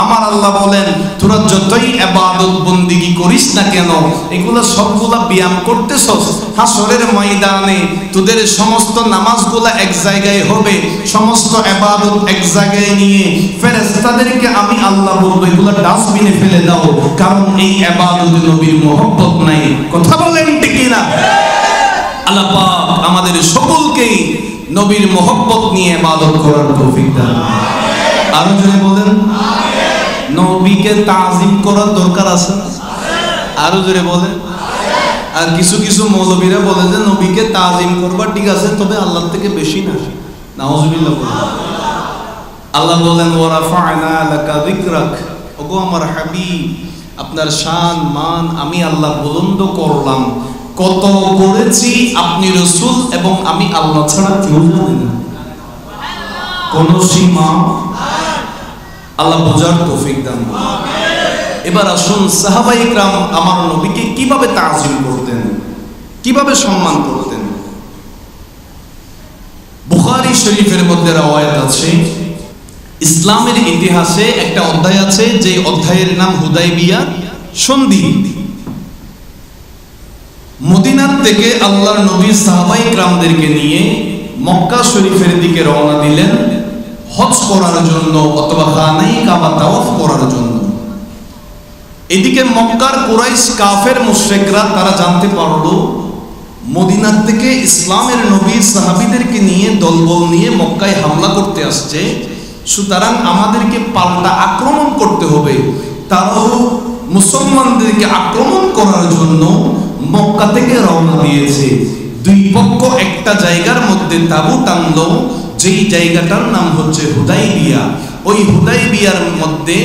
আমার আল্লাহ বলেন তোরা যতই ইবাদত বন্দেগী করিস না কেন, এগুলো সবগুলা ব্যায়াম করতেছস, হাসরের ময়দানে তোদের সমস্ত নামাজগুলা এক জায়গায় হবে, সমস্ত ইবাদত এক জায়গায় নিয়ে ফেরেশতাদেরকে আমি আল্লাহ বলবো এগুলো ডাস্টবিনে ফেলে দাও, কারণ এই ইবাদতে নবীর মহব্বত নাই। কথা বলেন ঠিক না? আল্লাহ পাক আমাদের সকলকে নবীর মহব্বত নিয়ে ইবাদত করার তৌফিক দান। আরো জোরে বলেন নবীকে তাজিম করার দরকার আছে। আরো জোরে বলেন। আর কিছু কিছু মৌলবীরা বলে যে নবীকে তাজিম করবা ঠিক আছে, তবে আল্লাহর থেকে বেশি না। নাউজুবিল্লাহ বলেন। আল্লাহ বলেন ওয়ারাফা'না লাকা যিকরাক, ওগো আমার হাবিব আপনার শান মান আমি আল্লাহ বুলন্দ করলাম। কত করেছি আপনি রাসূল এবং আমি আল্লাহ ছাড়া কেউ জানে না, কোন সীমা। আল্লাহ বোঝার তৌফিক দান করুন। এবার আসুন সাহাবায়ে ইকরাম আমার নবীকে কিভাবে তাজিম করতেন, কিভাবে সম্মান করতেন। বুখারী শরীফের মধ্যে রওয়ায়াত আছে, ইসলামের ইতিহাসে একটা অধ্যায় আছে যে অধ্যায়ের নাম হুদাইবিয়া সন্ধি। মদিনার থেকে আল্লাহর নবী সাহাবায়ে ইকরামদেরকে নিয়ে মক্কা শরীফের দিকে রওনা দিলেন হজ করার জন্য অথবা খানায়ে কাবা তাওয়াফ করার জন্য। এদিকে মক্কার কুরাইশ কাফের মুশরিকরা তারা জানতে পারলো মদিনার থেকে ইসলামের নবী সাহাবীদেরকে নিয়ে দলবল নিয়ে মক্কায় হামলা করতে আসছে, সুতরাং আমাদেরকে পাল্টা আক্রমণ করতে হবে। তারাও মুসলমানদেরকে আক্রমণ করার জন্য মক্কা থেকে রওনা দিয়েছে। দুই পক্ষ একটা জায়গার মধ্যে তাঁবু টানলো, যেই জায়গাটার নাম হচ্ছে হুদাইবিয়া। ওই হুদাইবিয়ার মধ্যে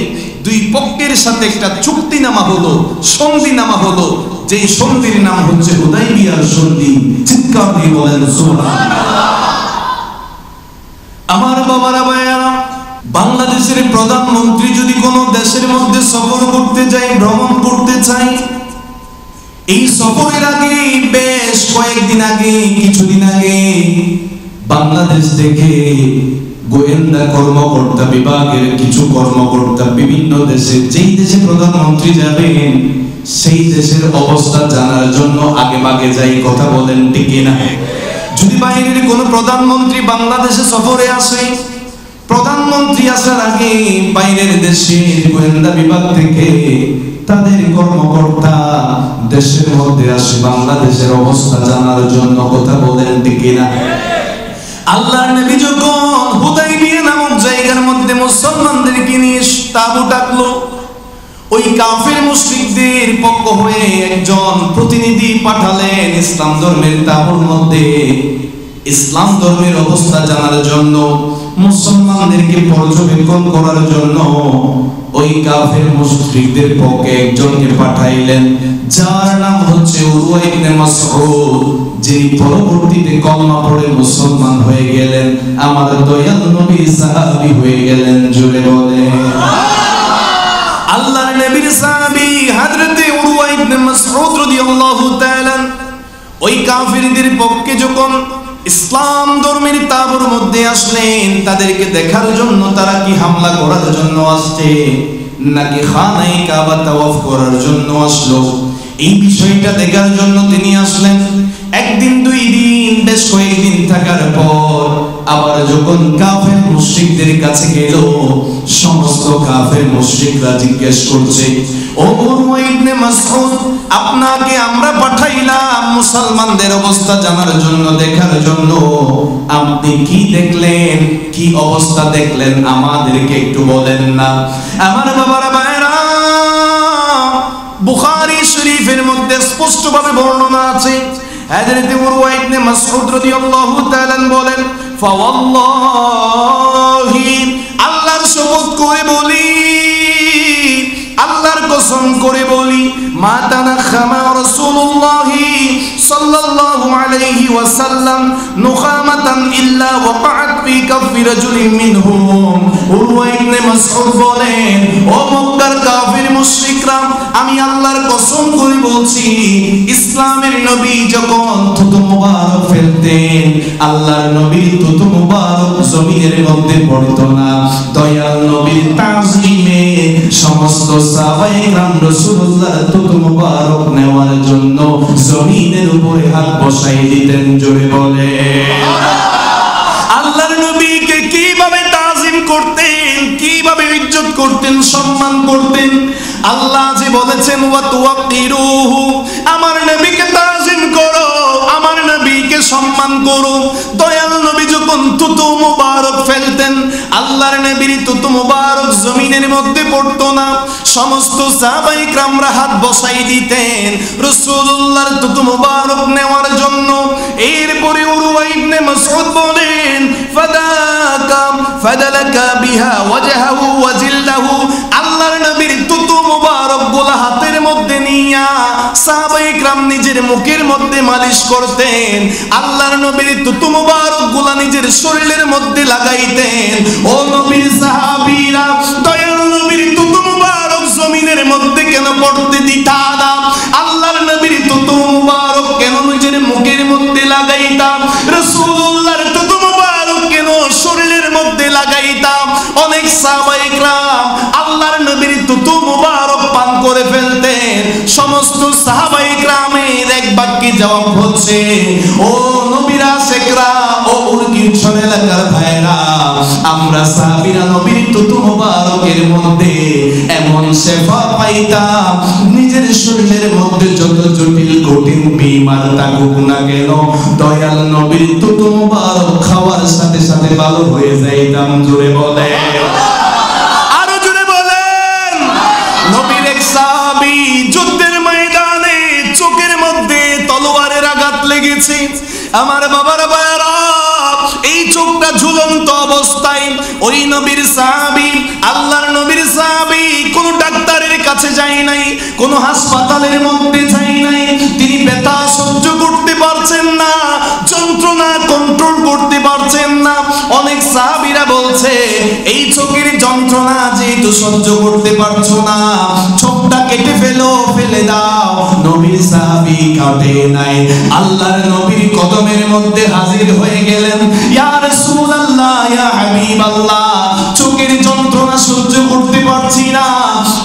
দুই পক্ষের সাথে একটা চুক্তিনামা হলো, সন্ধিনামা হলো, যেই সন্ধির নাম হচ্ছে হুদাইবিয়ার সন্ধি। চিৎকার দিয়ে বলেন সুবহানাল্লাহ। আমার বাবারা ভাইয়ারা, বাংলাদেশের প্রধানমন্ত্রী যদি কোনো দেশের মধ্যে সফর করতে যায়, ভ্রমণ করতে চায়, এই সফরের আগে বেশ কয়েকদিন আগে, কিছুদিন আগে বাংলাদেশ থেকে গোয়েন্দা কর্মকর্তা বিভাগের কিছু কর্মকর্তা বিভিন্ন দেশে, যেই দেশে প্রধানমন্ত্রী যাবেন সেই দেশের অবস্থা জানার জন্য আগে ভাগে যাই। কথা বলেন ঠিক না? যদি বাইরের কোনো প্রধানমন্ত্রী বাংলাদেশে সফরে আসে, প্রধানমন্ত্রী আসার আগে বাইরের দেশের গোয়েন্দা বিভাগ থেকে তাদের কর্মকর্তা দেশের মধ্যে আসে বাংলাদেশের অবস্থা জানার জন্য। কথা বলেন ঠিক না? আল্লাহর নবী যখন হুদাইবিয়া নামক জায়গার মধ্যে মুসলমানদেরকে নিয়ে তাঁবু টাকলো, ওই কাফের মুশরিকদের পক্ষ হয়ে একজন প্রতিনিধি পাঠালেন ইসলাম ধর্মের তাঁবুর মধ্যে ইসলাম ধর্মের অবস্থা জানার জন্য, মুসলমানদেরকে পর্যবেক্ষণ করার জন্য। ওই কাফের মুশরিকদের পক্ষে একজনকে পাঠাইলেন, যার নাম হচ্ছে উরওয়া ইবনে মাসউদ, যিনি পরবর্তীতে কলমা পড়ে মুসলমান হয়ে গেলেন, আমার দয়াল নবী সাহাবী হয়ে গেলেন। জোরে বলেন আল্লাহর নবীর সাহাবী হযরতে উরওয়া ইবনে মাসউদ রাদিয়াল্লাহু তাআলা ওই কাফিরদের পক্ষে যখন ইসলাম ধর্মের তাঁবুর মধ্যে আসলেন, তাদেরকে দেখার জন্য তারা কি হামলা করার জন্য আসছে নাকি খানায়ে কাবা তাওয়াফ করার জন্য আসলো, এই বিষয়টা দেখার জন্য তিনি আসলেন। একদিন দুই দিন বেশ কয়েকদিন থাকার পর আবার যখন কাফের মুশরিকদের কাছে গেল, সমস্ত কাফের মুশরিকরা জিজ্ঞেস করছে, ও উরওয়া ইবনে মাসউদ, আপনাকে আমরা পাঠাইলাম মুসলমানদের অবস্থা জানার জন্য, দেখার জন্য। আপনি কি দেখলেন, কি অবস্থা দেখলেন আমাদেরকে একটু বলেন না। আমার বাবারা ভাইরা, বুখারী শরীফের মধ্যে স্পষ্টভাবে বর্ণনা আছে। হযরত উরওয়া ইবনে মাসউদ রাদিয়াল্লাহু তাআলা বলেন, ফাওয়াল্লাহি, আল্লাহর শপথ করে বলি, আল্লাহর কসম করে বলি, মা তানাখামা রাসূলুল্লাহি সাল্লাল্লাহু আলাইহি ওয়াসাল্লাম নুখামাতান ইল্লা ওয়াকাআত ফি কাফি রাজুলিন মিনহুম। উরওয়া ইবনে মাসউদ বলেন, ও মক্কার কাফির মুশরিকরা, আমি আল্লাহর কসম করে বলছি, ইসলামের নবী যখন থুতু মুবারক ফেলতেন, আল্লাহর নবীর থুতু মুবারক জমিনের মধ্যে পড়তো না। দয়াল নবীর তাজলিমে সমস্ত সাহাবায়ে کرام রাসূলুল্লাহর থুতু মুবারক নেওয়ার জন্য জমিনের উপরে হাত বসাই দিতেন। জোরে বলে আল্লাহর নবীকে কিভাবে তাজিম করতেন, কিভাবে ইজ্জত করতেন, সম্মান করতেন। আল্লাহ যে বলেছেন, ওয়া তুওয়াক্কিরুহু, আমার নবীকে তাজিম করো, আমার নবীকে সম্মান করো। দয়াল নবী যখন থুতু মুবারক ফেলতেন, আল্লাহর নবীর থুতু মুবারক জমিনের মধ্যে পড়তো না, সমস্ত সাহাবায়ে کرامরা হাত বসাই দিতেন রাসূলুল্লাহর থুতু মুবারক নেওয়ার জন্য। এরপরে উরওয়া ইবনে মাসউদ বলেন, ফাদালাকা বিহা ওয়াজহাহু ওয়া জিলদাহু, আল্লাহর নবীর থুতু মুবারক গুলা হাতের মধ্যে নিয়া সাহাবায়ে کرام নিজের মুখের মধ্যে মালিশ করতেন। আল্লাহর নবীর থুতু মুবারক গুলা নিজের শরীরের মধ্যে লাগাইতেন। ও নবীর সাহাবীরা, দয়াল নবীর থুতু মুবারক জমিনের মধ্যে কেন পড়তে দিতা না? আল্লাহর নবীর থুতু মুবারক কেন নিজের মুখের মধ্যে লাগাইতাম? রাসূলুল্লাহর থুতু মুবারক কেন শরীরের মধ্যে লাগাইতাম? অনেক সাহাবায়ে کرام আল্লাহর নবীর থুতু মুবারক পান করে ফেলতেন। সমস্ত সাহাবায়ে کرامের এক বাক্যে জবাব হচ্ছে, ও নবীর আশিকরা, ও উরকিছড় এলাকার ভাইরা, আমরা সাহাবীরা নবীর থুতু মুবারকের মধ্যে এমন শেফা পাইতাম, নিজের শরীরের মধ্যে যত জটিল কঠিন বিমার থাকুক না কেন, দয়াল নবীর থুতু মুবারক খাওয়ার সাথে সাথে ভালো হয়ে যাইতাম। জোরে বলে আরো জোরে বলেন। নবীর এক সাহাবী যুদ্ধের ময়দানে চোখের মধ্যে তলোয়ারের আঘাত লেগেছে। আমার বাবার ভাইরা, এই চোখটা ঝুলন্ত অবস্থায় ওই নবীর সাহাবী, আল্লাহর নবীর সাহাবী কোন ডাক্তারের কাছে যায় নাই, কোন হাসপাতালের মধ্যে যায় নাই। তিনি ব্যথা সহ্য করতে পারছেন না, যন্ত্রণা কন্ট্রোল করতে পারছেন না। অনেক সাহাবীরা বলছে, এই চোখের যন্ত্রণা যেহেতু সহ্য করতে পারছো না, চোখটা কেটে ফেলে দাও। নবীর সাহাবী কাটে নাই, আল্লাহর নবীর কদমের মধ্যে হাজির হয়ে গেলেন। ইয়া রাসূলুল্লাহ, ইয়া হাবিবাল্লাহ, চোখের যন্ত্রণা সহ্য করতে পারছি না,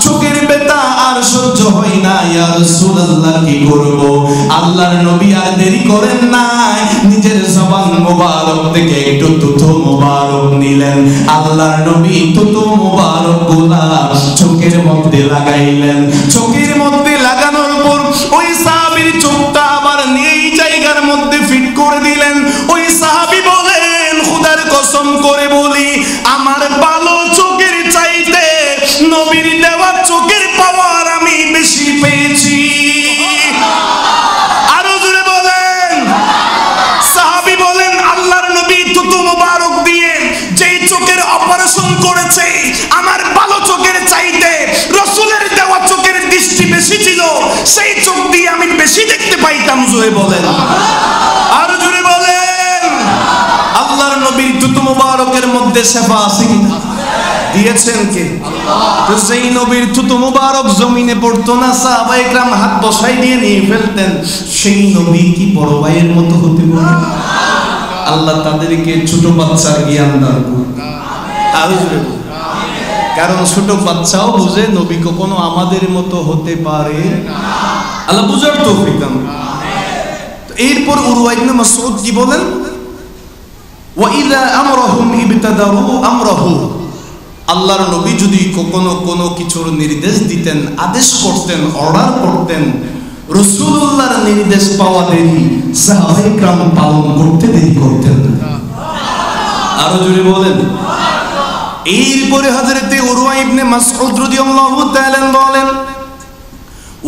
চোখের ব্যথা আর সহ্য হয় না, ইয়া রাসূলুল্লাহ কি করব? আল্লাহর নবী আর দেরি করেন নাই, নিজের জবান মোবারক থেকে একটু থুতু মোবারক নিলেন। আল্লাহর নবী থুতু মোবারক গুলা চোখের মধ্যে লাগাইলেন। চোখের মধ্যে লাগানোর পর ওই সাহাবীর চোখটা আবার এই জায়গার মধ্যে ফিট করে দিলেন। ওই সাহাবী বলেন, খোদার কসম করে বলি, আমার ভালো চোখের চাইতে নবীর দেওয়া চোখের পাওয়ার আমি বেশি পেয়েছি। আরো জোরে বলেন। সাহাবী বলেন, আল্লাহর নবী থুতু মুবারক দিয়ে যেই চোখের অপারেশন করেছে, আমার ভালো চোখের চাইতে রাসূলের দেওয়া চোখের দৃষ্টি বেশি ছিল, সেই চোখ দিয়ে আমি বেশি দেখতে পাইতাম। জোরে বলেন, আরো জোরে বলেন। আল্লাহর নবীর থুতু মুবারকের মধ্যে শেফা আছে কিনা? দিয়েছেন কে? আল্লাহ। তো সেই নবীর থুতু মুবারক জমিনে পড়তো না, সাহাবায়ে کرام হাত বসাই দিয়ে নিয়ে ফেলতেন। সেই নবী কি বড় ভাইয়ের মতো হতে পারে? আল্লাহ তাদেরকে ছোট বাচ্চার জ্ঞান দান করুন। আরো জোরে বলুন। কারণ ছোট বাচ্চাও বুঝে নবী কখনো আমাদের মতো হতে পারে না। আল্লাহ বুঝার তৌফিক দান। এরপর উরওয়া ইবনে মাসউদ কি বলেন, ওয়া ইযা আমরাহুম ইবতাদারু আমরাহু, আল্লাহর নবী যদি কখনো কোনো কিছুর নির্দেশ দিতেন, আদেশ করতেন, অর্ডার করতেন, রাসূলুল্লাহর নির্দেশ পাওয়া দেরি, সাহাবায়ে কেরাম পালন করতে দেরি করতেন না। আরো জোরে বলেন। এরপরে হযরত উরওয়া ইবনে মাসউদ রাদিয়াল্লাহু তাআলা বলেন,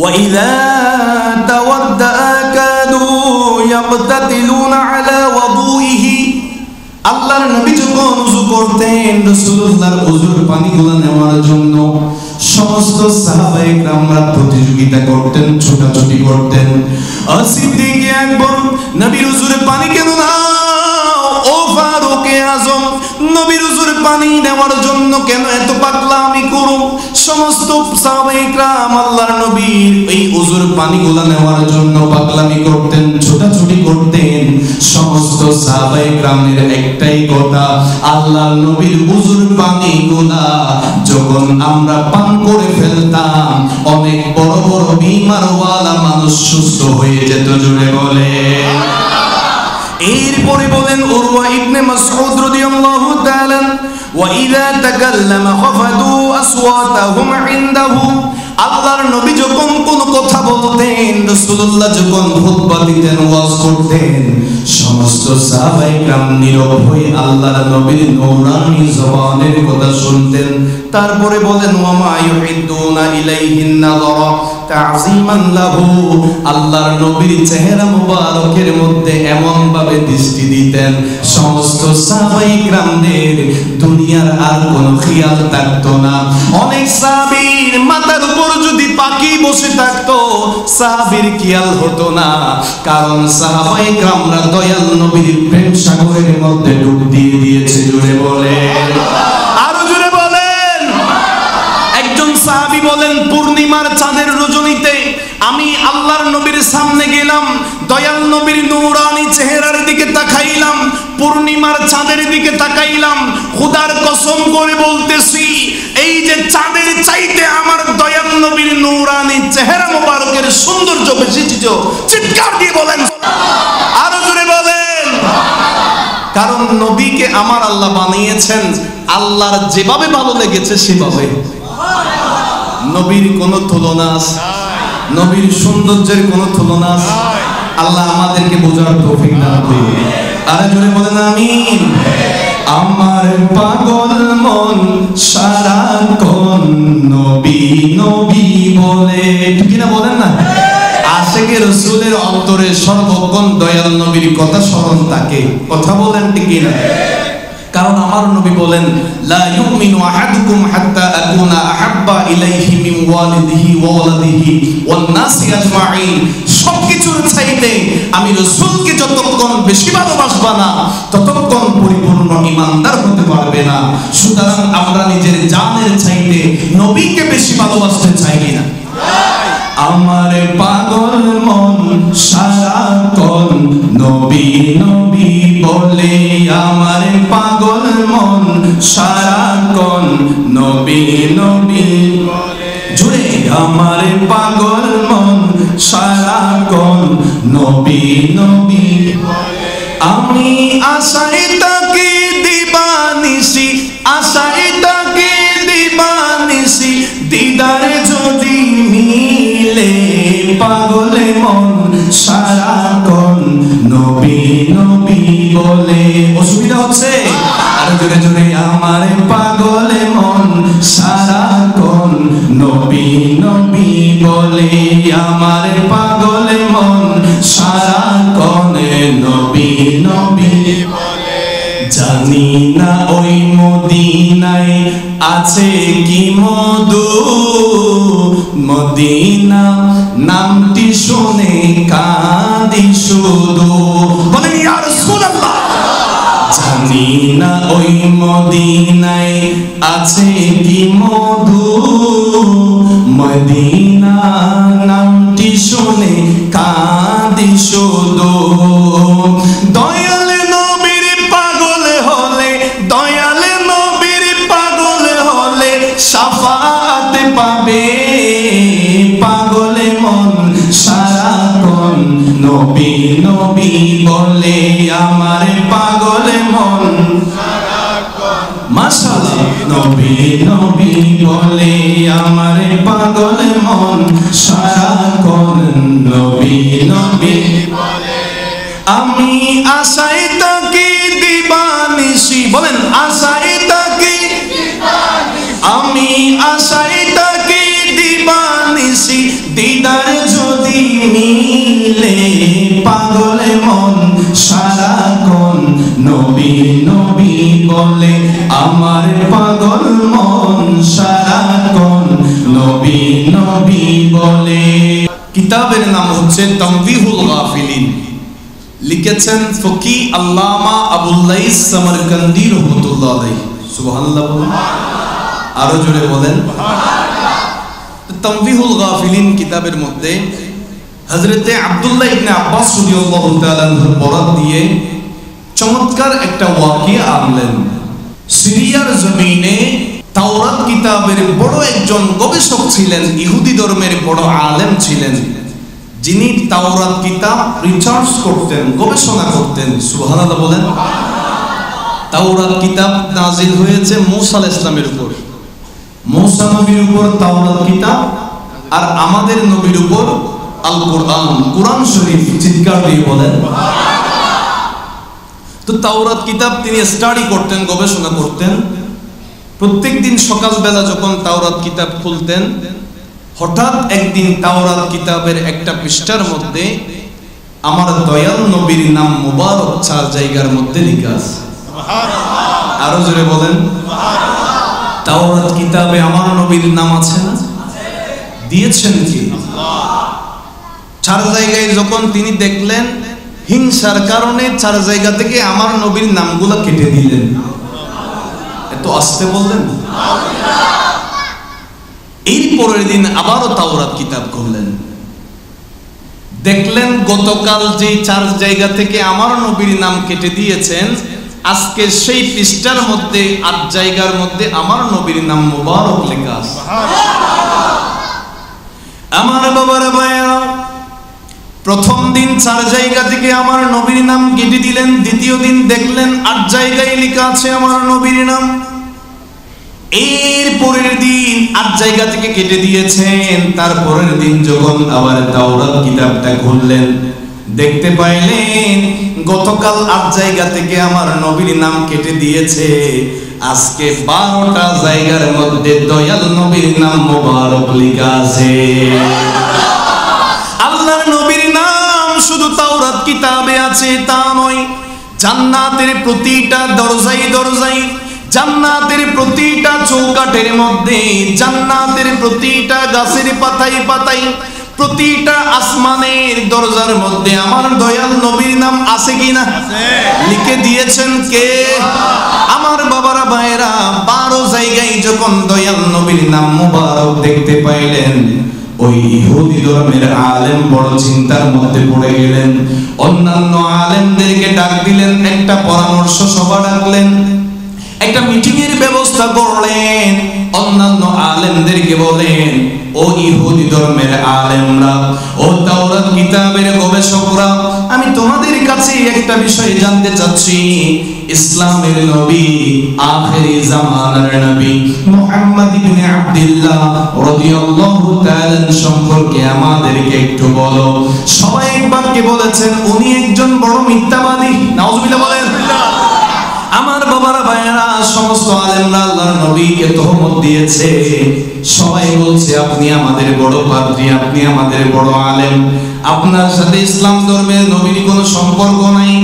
ওয়া ইযা তাওয়াদ্দা কাদু ইয়াকতাতিলুনা আলা ওয়াদুইহি, আল্লাহর নবী যখন ওযু করতেন, রাসূলুল্লাহর ওযুর পানিগুলো নেওয়ার জন্য সমস্ত সাহাবায়ে কেরামরা প্রতিযোগিতা করতেন, ছোটাছুটি করতেন। সিদ্দিক আকবর, নবীর ওযুর পানি কেন না, ও ফারুকে আজম, নবীর ওযুর পানি নেওয়ার জন্য কেন এত পাগলামি করো? সমস্ত সাহাবায়ে কেরাম আল্লাহর নবীর এই ওযুর পানিগুলো নেওয়ার জন্য পাগলামি করতেন, ছোটাছুটি করতেন। সমস্ত সাহাবায়ে কেরামের একটাই কথা, আল্লাহর নবীর ওযুর পানিগুলা যখন আমরা পান করে ফেলতাম, অনেক বড় বড় বিমারওয়ালা মানুষ সুস্থ হয়ে যেত। জুড়ে বলে। এরপরে বলেন উরওয়া ইবনে মাসউদ রাদিয়াল্লাহু তাআলা, ওয়া ইযা তাকাল্লামা খাফাদু আসওয়াতাহুম ইনদাহু, আল্লাহর নবী যখন কোন কথা বলতেন, রাসূলুল্লাহ যখন খুতবা দিতেন, ওয়াজ করতেন, সমস্ত সাহাবায়ে কেরাম নীরব হয়ে আল্লাহর নবীর নূরানি জবানের কথা শুনতেন। তারপরে বলেন, ওয়া মা ইউহিদ্দুনা ইলাইহিন নাযারা তা'যীমান লাহু, আল্লাহর নবীর চেহারা মুবারকের মধ্যে এমন ভাবে দৃষ্টি দিতেন, সমস্ত সাহাবায়ে কেরামদের দুনিয়ার আর কোনো খেয়াল থাকতো না। অনেক সাহাবীর মাথার উপর যদি পাখি বসে থাকতো, সাহাবীর খেয়াল হতো না, কারণ সাহাবায়ে কেরামরা দয়াল নবীর প্রেম সাগরের মধ্যে ডুব দিয়ে দিয়েছে। জুড়ে বলেন। আরো জুড়ে বলেন। একজন সাহাবী বলেন, পূর্ণিমার চাঁদের রজনীতে আমি আল্লাহর নবীর সামনে গেলাম, দয়াল নবীর নূরানি চেহারার দিকে তাকাইলাম, পূর্ণিমার চাঁদের দিকে তাকাইলাম, খোদার কসম করে বলতেছি, এই যে চাঁদের চাইতে আমার দয়াল নবীর নূরানি চেহারা মোবারকের সৌন্দর্য বেশি ছিল। চিৎকার দিয়ে বলেন, আরো জোরে বলেন। কারণ নবীকে আমার আল্লাহ বানিয়েছেন আল্লাহর যেভাবে ভালো লেগেছে সেভাবে। নবীর কোনো তুলনা আছে? নবীর সৌন্দর্যের কোনো তুলনা আছে? আল্লাহ আমাদেরকে বোঝার তৌফিক দান করুন। আরে জোরে বলেন আমিন। আমার পাগল মন সারাক্ষণ নবী নবী বলে, ঠিক না বলেন না? আশিকে রাসূলের অন্তরে সর্বক্ষণ দয়াল নবীর কথা স্মরণ থাকে। কথা বলেন ঠিক না? কারণ আমার নবী বলেন, লা ইউমিনু আহাদুকুম হাত্তা আকুনা আহাব্বা ইলাইহি মিন ওয়ালিদিহি ওয়া ওয়ালাদিহি ওয়ান নাসি আজমাইন, সবকিছুর চাইতে আমি রাসূলকে যতক্ষণ বেশি ভালোবাসবা না, ততক্ষণ পরিপূর্ণ ঈমানদার হতে পারবে না। সুতরাং আমরা নিজের জানের চাইতে নবীকে বেশি ভালোবাসতে চাই কিনা? আমার পাগল মন সারাক্ষণ নবী নবী বলে, আমার পাগল মন সারাক্ষণ নবী নবী বলে। জুড়ে, আমার পাগল মন সারাক্ষণ নবী নবী বলে। আমি আশায় তাকে দিবানিশি, আশায় তাকে দিবানিশি, দিদার যদি মিলে, পাগলে মন সারাক্ষণ নবী নবী বলে। অসুবিধা হচ্ছে? আর জোরে জোরে, আমার পাগলে মন সারাক্ষণ নবী নবী বলে, আমার পাগলে মন সারাক্ষণ নবী নবী বলে। জানি না ওই মদিনায় আছে কি মধু, মদিনা নামটি শুনে কাঁদি শুধু। বলেন ইয়া রাসূলুল্লাহ। জানি না ওই মদিনায় আছে কি মধু, মদিনা নামটি শুনে কাঁদি শুধু। দয়াল নবীর পাগল হলে, দয়াল নবীর পাগল হলে শাফাত পাবে, পাগলে মন সারাক্ষণ নবী নবী নবী বলে আমার পাগল মন মাশাআল্লাহ নবী নবী বলে আমার পাগল মন সারাক্ষণ নবী নবী বলে আমি আশায় তাকি দিবানিশি বলেন আশায় তাকি আমি আশায় তাকি দিবানিশি দিদার যদি মিলে পাগল মন সারাক্ষণ নবী নবী বলে আমার পাগল মন সারাক্ষণ নবী নবী বলে। কিতাবের নাম হচ্ছে তানবীহুল গাফিলিন, লিখেছেন ফকি আল্লামা আবুল লাইস সামারকান্দি রাহমাতুল্লাহ আলাইহি। সুবহানাল্লাহ বলেন, আরো জোরে বলেন সুবহানাল্লাহ। তানবীহুল গাফিলিন কিতাবের মধ্যে হযরতে আব্দুল্লাহ ইবনে আব্বাস রাদিয়াল্লাহু তাআলা আনহুর বরাত দিয়ে চমৎকার একটা ওয়াকিয়া আনলেন। সিরিয়ার জমিনে তাওরাত কিতাবের বড় একজন গবেষক ছিলেন, ইহুদি ধর্মের বড় আলেম ছিলেন, যিনি তাওরাত কিতাব রিসার্চ করতেন, গবেষণা করতেন। সুবহানাল্লাহ বলেন। তাওরাত কিতাব নাজিল হয়েছে মূসা আলাইহিস সালামের উপর, মূসা নবীর উপর তাওরাত কিতাব, আর আমাদের নবীর উপর আল কোরআন, কোরআন শরীফ। চিৎকার দিয়ে বলেন। তো তাওরাত কিতাব তিনি স্টাডি করতেন, গবেষণা করতেন। প্রত্যেকদিন সকালবেলা যখন তাওরাত কিতাব খুলতেন, হঠাৎ একদিন তাওরাত কিতাবের একটা পৃষ্ঠার মধ্যে আমার দয়াল নবীর নাম মুবারক 4 জায়গার মধ্যে লেখা আছে। সুবহানাল্লাহ, আরো জোরে বলেন সুবহানাল্লাহ। তাওরাত কিতাবে আমার নবীর নাম আছে না? দিয়েছেন কি আল্লাহ। 4 জায়গায় যখন তিনি দেখলেন, হিংসার কারণে 4 জায়গা থেকে আমার নবীর নামগুলো কেটে দিলেন। এত আস্তে বললেন। এই পরের দিন আবারও তাওরাত কিতাব খুললেন, দেখলেন গতকাল যে 4 জায়গা থেকে আমার নবীর নাম কেটে দিয়েছেন, আজকে সেই পৃষ্ঠার মধ্যে 8 জায়গার মধ্যে আমার নবীর নাম মুবারক লেখা আছে। আমার বাবার ভাইরা, প্রথম দিন 4 জায়গা থেকে আমার নবীর নাম কেটে দিলেন, দ্বিতীয় দিন দেখলেন 8 জায়গায় লেখা আছে আমার নবীর নাম। এর পরের দিন 8 জায়গা থেকে কেটে দিয়েছেন, তারপরের দিন যখন আবার তাওরাত কিতাবটা খুললেন, দেখতে পাইলেন গতকাল 8 জায়গা থেকে আমার নবীর নাম কেটে দিয়েছে, আজকে 12টা জায়গার মধ্যে দয়াল নবীর নাম মুবারক লেখা আছে। আল্লাহর নবীর নাম শুধু তাওরাত কিতাবে আছে তা নয়, জান্নাতের প্রতিটা দরজায় দরজায়, জান্নাতের প্রতিটা চৌকাঠের মধ্যে, জান্নাতের প্রতিটা গাছের পাতায় পাতায়, প্রতিটা আসমানের দরজার মধ্যে আমার দয়াল নবীর নাম আছে কিনা? লিখে দিয়েছেন কে? আমার বাবারা ভাইরা, 12 জায়গায় যখন দয়াল নবীর নাম মুবারক দেখতে পাইলেন, ওই ইহুদি ধর্মের আলেম বড় চিন্তার মধ্যে পড়ে গেলেন। অন্যান্য আলেমদেরকে ডাক দিলেন, একটা পরামর্শ সভা ডাকলেন, একটা মিটিং এর ব্যবস্থা করলেন। অন্যান্য আলেমদেরকে বলেন, ও ইহুদি ধর্মের আলেমরা, ও তাওরাত কিতাবের গবেষকরা, আমি তোমাদের কাছে একটা বিষয় জানতে চাচ্ছি। ইসলামের নবী, আখেরি জামানার নবী মুহাম্মদ ইবনে আব্দুল্লাহ রাদিয়াল্লাহু তাআলা সম্পর্কে আমাদেরকে একটু বলো। সবাই একবারকে বলেছেন, উনি একজন বড় মিথ্যাবাদী। নাউজুবিল্লাহ বলেন। আমার বাবারা ভাইয়েরা, সমস্ত আলেমরা আল্লাহর নবীকে তোহমত দিয়েছে। সবাই বলছে, আপনি আমাদের বড় পাদ্রী, আপনি আমাদের বড় আলেম, আপনার সাথে ইসলাম ধর্মের নবীর কোনো সম্পর্ক নাই,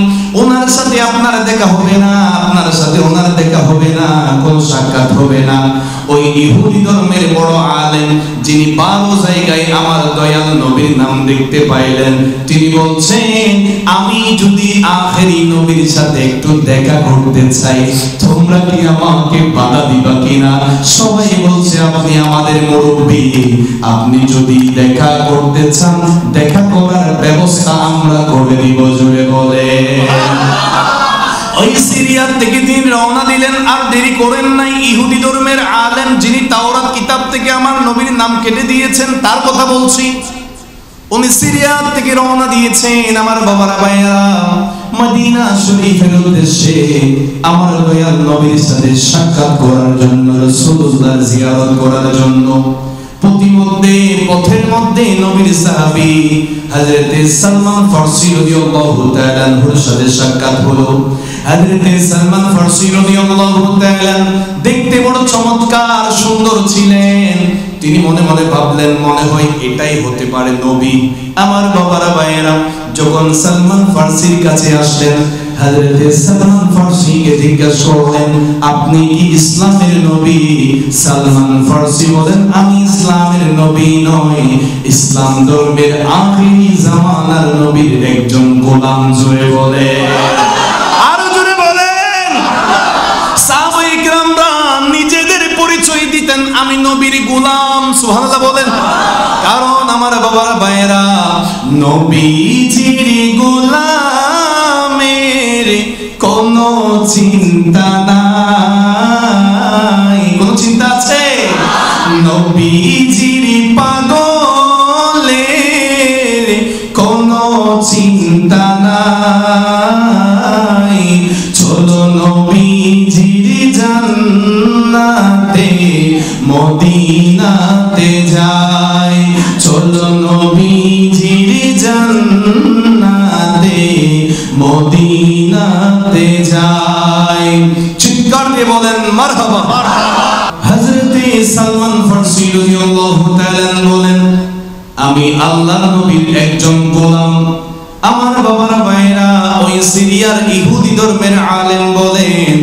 ওনার সাথে আপনার দেখা হবে না, আপনার সাথে ওনার দেখা হবে না, কোনো সাক্ষাৎ হবে না। ওই ইহুদি ধর্মের বড় আলেম, যিনি 12 জায়গায় আমার দয়াল নবীর নাম দেখতে পাইলেন, তিনি বলছেন, আমি যদি আখেরি নবীর সাথে একটু দেখা করতে চাই, তোমরা কি আমাকে বাধা দিবা কিনা? সবাই বলছে, আপনি আমাদের মুরব্বী, আপনি যদি দেখা করতে চান, দেখা করার ব্যবস্থা আমরা করে দিব। জোরে বলে। ওই সিরিয়া থেকে তিনি রওনা দিলেন, আর দেরি করেন নাই। ইহুদি ধর্মের আলেম, যিনি তাওরাত কিতাব থেকে আমার নবীর নাম কেটে দিয়েছেন, তার কথা বলছি। উনি সিরিয়া থেকে রওনা দিয়েছেন আমার বাবারা ভাইয়েরা মদিনা শরীফের উদ্দেশ্যে আমার দয়াল নবীর সাথে সাক্ষাৎ করার জন্য, রাসূলুল্লাহর জিয়ারত করার জন্য। প্রতিমধ্যে পথের মধ্যে নবীর সাহাবী হযরতে সালমান ফারসি রাদিয়াল্লাহু তাআলা আনহুর সাথে সাক্ষাৎ হলো। হযরতে সালমান ফারসি রাদিয়াল্লাহু তাআলা দেখতে বড় চমৎকার সুন্দর ছিলেন। তিনি মনে মনে ভাবলেন, মনে হয় এটাই হতে পারে নবী। আমার বাবারা ভাইয়েরা, যখন সালমান ফারসির কাছে আসলেন, হযরতে সালমান ফারসিকে জিজ্ঞাসা করলেন, আপনি কি ইসলামের নবী? সালমান ফারসি বলেন, আমি ইসলামের নবী নই, ইসলাম ধর্মের আখিরি জামানার নবীর একজন গোলাম। জোরে বলে, আরো জোরে বলেন। সাহাবায়ে কিরামরা নিজেদের পরিচয় দিতেন, আমি নবীর গোলাম। সুবহানাল্লাহ বলেন। কারণ আমার বাবার ভাইয়েরা, নবীজির গোলামের কোনো চিন্তা নাই। কোনো চিন্তা আছে? নবীজির পাগলের কোনো চিন্তা নাই। চলো নবীজির জান্নাতে মদিনাতে যাই, চলো নবীজির জান্নাতে মদিনাতে যাই। চিৎকার দিয়ে বলেন মারহাবা। হযরতে সালমান ফারসি রাদিয়াল্লাহু তাআলা বলেন, আমি আল্লাহর নবীর একজন গোলাম। আমার বাবারা ভাইরা, ওই সিরিয়ার ইহুদি ধর্মের আলেম বলেন,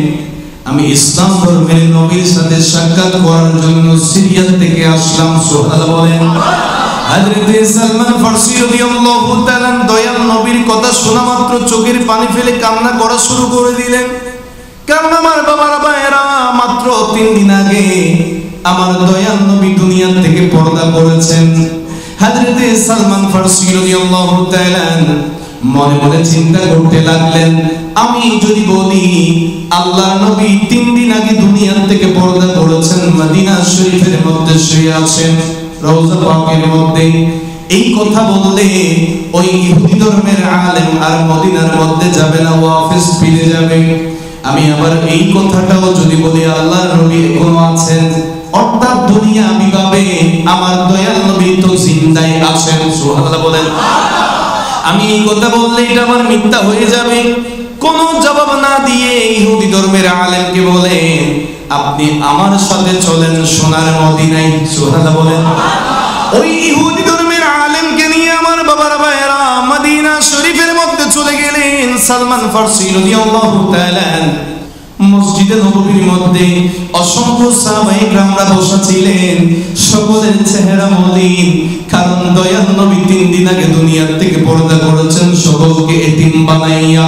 আমি ইসলাম ধর্মের নবীর সাথে সাক্ষাৎ করার জন্য সিরিয়া থেকে আসলাম। সুবহানাল্লাহ বলেন। হযরতে সালমান ফারসি রাদিয়াল্লাহু তাআলা দয়াল নবীর কথা শোনা মাত্র চোখের পানি ফেলে কান্না করা শুরু করে দিলেন। কারণ আমার বাবারা ভাইয়েরা, মাত্র 3 দিন আগে আমার দয়াল নবী দুনিয়া থেকে পর্দা করেছেন। হযরতে সালমান ফারসি রাদিয়াল্লাহু তাআলা মনে মনে চিন্তা করতে লাগলেন, আমি যদি বলি আল্লাহর নবী 3 দিন আগে দুনিয়া থেকে পর্দা করেছেন, মদিনা শরীফের মধ্যে শুয়ে আছেন রওজা পাকের মধ্যে, এই কথা বললে ওই ইহুদি ধর্মের আলেম আর মদিনার মধ্যে যাবে না, ওয়াফিস ফিরে যাবে। আমি আবার এই কথাটাও যদি বলি আল্লাহর নবী এখনো আছেন, অর্থাৎ দুনিয়া বিভাবে আমার দয়াল নবী তো জিন্দাই আছেন। সুবহানাল্লাহ বলেন। আমি এই কথা বললে এটা আমার মিথ্যা হয়ে যাবে। কোন জবাব না দিয়ে ইহুদি ধর্মের আলেমকে বলে, আপনি আমার সাথে চলেন সোনার মদিনায়। সুবহানাল্লাহ বলেন। ওই ইহুদি ধর্মের আলেমকে নিয়ে আমার বাবারা ভাইয়েরা মদিনা শরীফের মধ্যে চলে গেলেন। সালমান ফারসি রাদিয়াল্লাহু তাআলা মসজিদে নববীর মধ্যে অসংখ্য সাহাবায়ে কেরামরা বসা ছিলেন, সকলের চেহারা মলিন। কারণ দয়াল নবী 3 দিন আগে দুনিয়া থেকে পর্দা করেছেন, সকলকে এতিম বানাইয়া।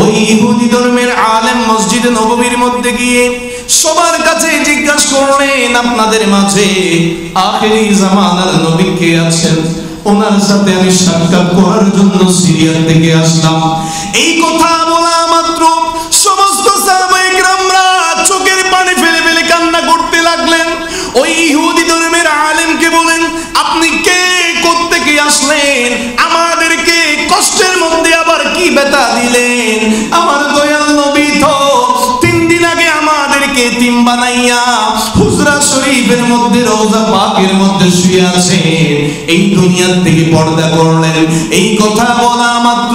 ওই ইহুদি ধর্মের আলেম মসজিদে নববীর মধ্যে গিয়ে সবার কাছে জিজ্ঞাসা করলেন, আপনাদের মাঝে আখিরি জামানার নবী কে আছেন? ওনার সাথে আমি সাক্ষাৎ করার জন্য সিরিয়া থেকে আসলাম। এই কথা বলা মাত্র সমস্ত সাহাবায়ে কেরামরা চোখের পানি ফেলে ফেলে কান্না করতে লাগলেন। ওই ইহুদি ধর্মের আলেমকে বলেন, আপনি কে, কোত্থেকে আসলেন? আমাদেরকে কষ্টের মধ্যে আবার কি ব্যথা দিলেন? আমার দয়াল নবী তো 3 দিন আগে আমাদেরকে এতিম বানাইয়া হুজরা শরীফের মধ্যে রওজা পাকের মধ্যে শুয়ে আছেন, এই দুনিয়া থেকে পর্দা করলেন। এই কথা বলা মাত্র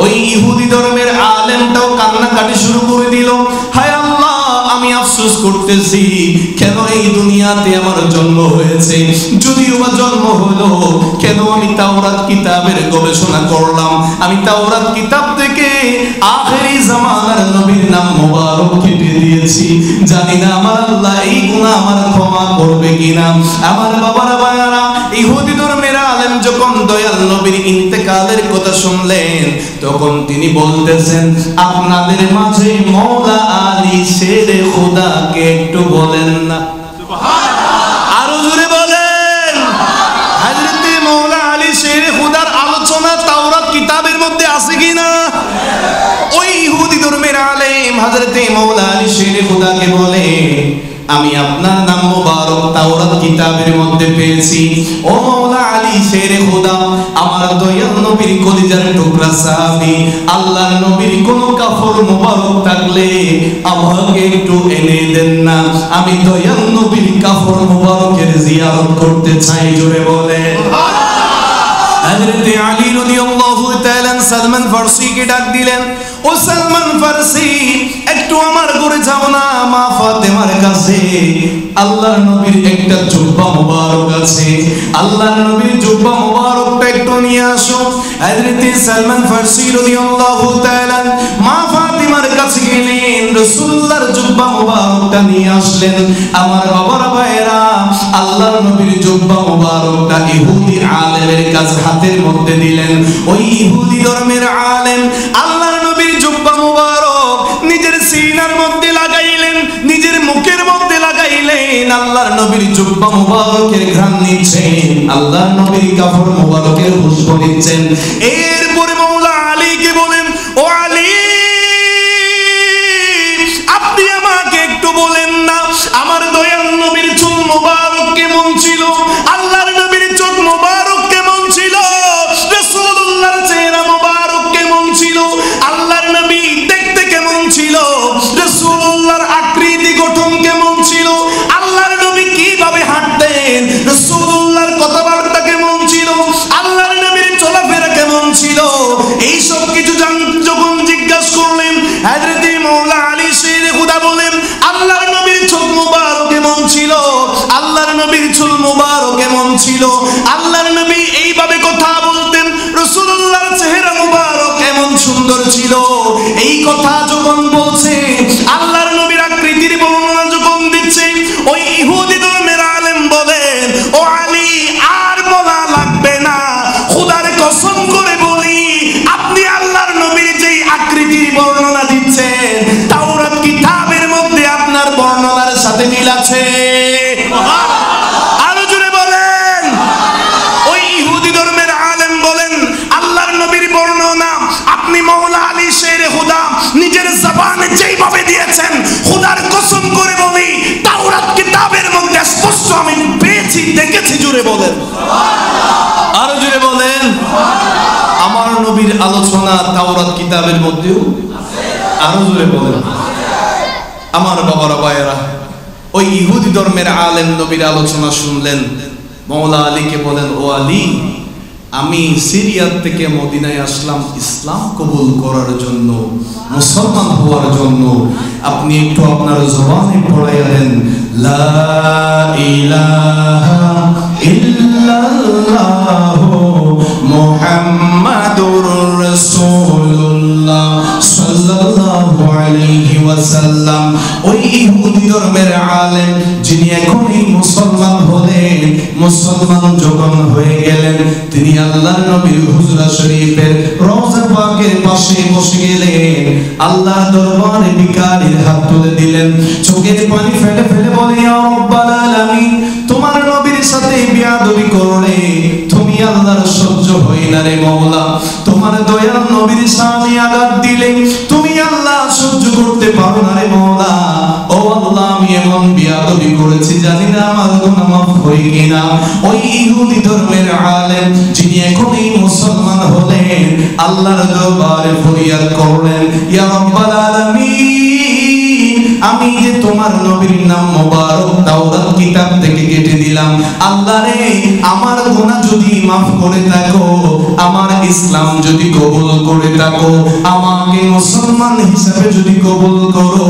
ওই ইহুদি ধর্মের আলেমটাও কান্নাকাটি শুরু করে দিল। হায় আল্লাহ, আমি আফসোস করতেছি, কেন এই দুনিয়াতে আমার জন্ম হয়েছে। যদিও বা জন্ম হলো, কেন আমি তাওরাত কিতাবের গবেষণা করলাম, আমি তাওরাত কিতাব থেকে আখিরি জামানার নবীর নাম মোবারক কেটে দিয়েছি। জানি না আমার আল্লাহ এই গুনাহ আমার ক্ষমা করবে কিনা। আমার বাবারা ভাইয়ারা, ইহুদি ধর্মের আলেম যখন দয়াল নবীর ইন্তেকালের কথা শুনলেন, তখন তিনি বলতেছেন, আপনাদের মাঝে মওলা আলী শেরে খোদাকে একটু বলেন না। সুবহানাল্লাহ। আরো জোরে বলেন। হযরতে মওলা আলী শেরে খোদার আলোচনা তাওরাত কিতাবের মধ্যে আছে কিনা? ওই ইহুদি ধর্মের আলেম হযরতে মওলা আলী শেরে খোদাকে বলে, আমি আপনার নাম মোবারক তাওরাত কিতাবের মধ্যে পেয়েছি। ও মওলা আলী আলী শেরে খোদা, আমার দয়াল নবীর কলিজার টুকরা সাহাবী, আল্লাহর নবীর কোন কাফর মোবারক থাকলে আমাকে একটু এনে দেন না, আমি দয়াল নবীর কাফর মোবারকের জিয়ারত করতে চাই। জোরে বলেন হযরত আলী রাদিয়াল্লাহু তাআলা সালমান ফারসিকে ডাক দিলেন, ও সালমান ফারসি, একটু আমার ঘরে যাও না, মা ফাতেমার কাছে আল্লাহর নবীর একটা জুব্বা মোবারক আছে, আল্লাহর নবীর জুব্বা মোবারকটা একটু নিয়ে আসো। হযরত সালমান ফারসি রাদিয়াল্লাহু তাআলা মা ফাতেমার কাছে গেলেন, রাসূলুল্লাহর জুব্বা মোবারকটা নিয়ে আসলেন। আমার বাবার ভাইরা, আল্লাহর নবীর জুব্বা মোবারকটা ইহুদি আলেমের কাছে হাতের মধ্যে দিলেন। ওই ইহুদি ধর্মের আলেম আল্লাহর নবীর জুব্বা মোবারক নিজের সিনার মধ্যে লাগাইলেন, নিজের মুখের মধ্যে লাগাইলেন, আল্লাহর নবীর জুব্বা মোবারকের ঘ্রাণ নিচ্ছেন, আল্লাহর নবীর কাফর মোবারকের খুশবু নিচ্ছেন। এরপরে মাওলা আলীকে বলেন, ও আলী, আপনি আমাকে একটু বলেন না, আমার দয়াল নবীর চুল মোবারক কেমন ছিল, আল্লাহর নবীর চোখ মোবারক কেমন ছিল, রাসূলুল্লাহর চেহারা মোবারক কেমন ছিল, আল্লাহর নবী দেখতে কেমন ছিল, রাসূলুল্লাহর আকৃতি গঠন কেমন ছিল, আল্লাহর নবী কিভাবে হাঁটতেন, রাসূলুল্লাহর কথাবার্তা কেমন ছিল, আল্লাহর নবীর চলাফেরা কেমন ছিল, এই সব কিছু যখন জিজ্ঞাসা করলেন, হযরত মাওলা আলী শেরে খোদা বলেন, আল্লাহর নবীর চোখ মোবারক কেমন ছিল, আল্লাহর নবীর চুল মোবারক কেমন ছিল, আল্লাহর নবী এইভাবে কথা বলতেন, রাসূলুল্লাহর চেহারা মোবারক কেমন সুন্দর ছিল। এই কথা যখন বলছে, আল্লাহর নবীর আকৃতির বর্ণনা যখন দিচ্ছে, ওই ইহুদি ধর্মের আলেম বলেন, ও আলী, আর বলা লাগবে না, খোদার কসম করে বলি, আপনি আল্লাহর নবীর যেই আকৃতির বর্ণনা দিচ্ছেন, তাওরাত কিতাবের মধ্যে আপনার বর্ণনার সাথে মিল আছে। আরো জোরে বলেন। ওই ইহুদি ধর্মের আলেম বলেন, আল্লাহর নবীর বর্ণনা আপনি মাওলা আলী শেরে খোদা নিজের জবানে যেইভাবে দিয়েছেন, খোদার কসম করে বলি, তাওরাত কিতাবের মধ্যে স্পষ্ট আমি পেয়েছি, দেখেছি। জোরে বলেন, আরো জোরে বলেন। আমার নবীর আলোচনা তাওরাত কিতাবের মধ্যেও আছে, আরো জোরে বলেন। আমার বাবারা ভাইয়েরা, ওই ইহুদি ধর্মের আলেম নবীর আলোচনা শুনলেন, মাওলা আলীকে বলেন, ও আলী, আমি সিরিয়া থেকে মদিনায় আসলাম ইসলাম কবুল করার জন্য, মুসলমান হওয়ার জন্য, আপনি একটু আপনার জবানে পড়াইয়া দেন, লা ইলাহা ইল্লাল্লাহু মুহাম্মাদুর রাসূলুল্লাহ সাল্লাল্লাহু আলাইহি ওয়াসাল্লাম। ওই ইহুদি ধর্মের আলেম যিনি এখনই মুসলমান হলেন, মুসলমান যখন হয়ে গেলেন, তিনি আল্লাহর নবীর হুজরা শরীফের রওজা পাকের পাশে বসে গেলেন, আল্লাহর দরবারে ভিখারির হাত তুলে দিলেন, চোখের পানি ফেলে ফেলে বলে, ইয়া রাব্বাল আলামিন, তোমার নবীর সাথে বিয়াদবি করলে তুমি আল্লাহর সহ্য হয় না রে মাওলা, তোমার দয়াল নবীর সামনে আঘাত দিলে তুমি আল্লাহ সহ্য করতে পারো না রে মাওলা। ও আল্লাহ, আমি এমন বিয়াদবি করেছি, জানি না আমার গুনাহ মাফ হয় কিনা। ওই ইহুদি ধর্মের আলেম যিনি এখনই মুসলমান হলেন, আল্লাহর দরবারে ফরিয়াদ করলেন, ইয়া রাব্বাল আলামিন, আমি যে তোমার নবীর নাম মোবারক তাওরাত কিতাব থেকে কেটে দিলাম, আল্লাহ রে, আমার গুনাহ যদি মাফ করে থাকো, আমার ইসলাম যদি কবুল করে থাকো, আমাকে মুসলমান হিসেবে যদি কবুল করো,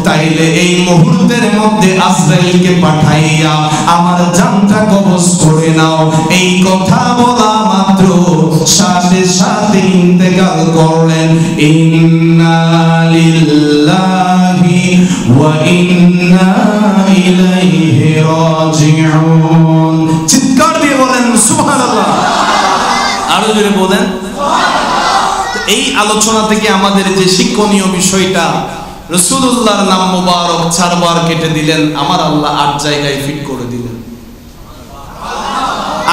তাইলে এই মুহূর্তের মধ্যে আজরাইলকে পাঠাইয়া আমার জানটা কবজ করে নাও। এই কথা বলা মাত্র সাথে সাথে ইন্তেকাল করলেন। ইন্না লিল্লাহি ওয়া ইন্না ইলাইহি রাজিউন। চিৎকার দিয়ে বলেন সুবহানাল্লাহ, আরো জোরে বলেন। এই আলোচনা থেকে আমাদের যে শিক্ষণীয় বিষয়টা, রাসূলুল্লাহর নাম মোবারক 4 বার কেটে দিলেন, আমার আল্লাহ 8 জায়গায় ফিট করে দিলেন।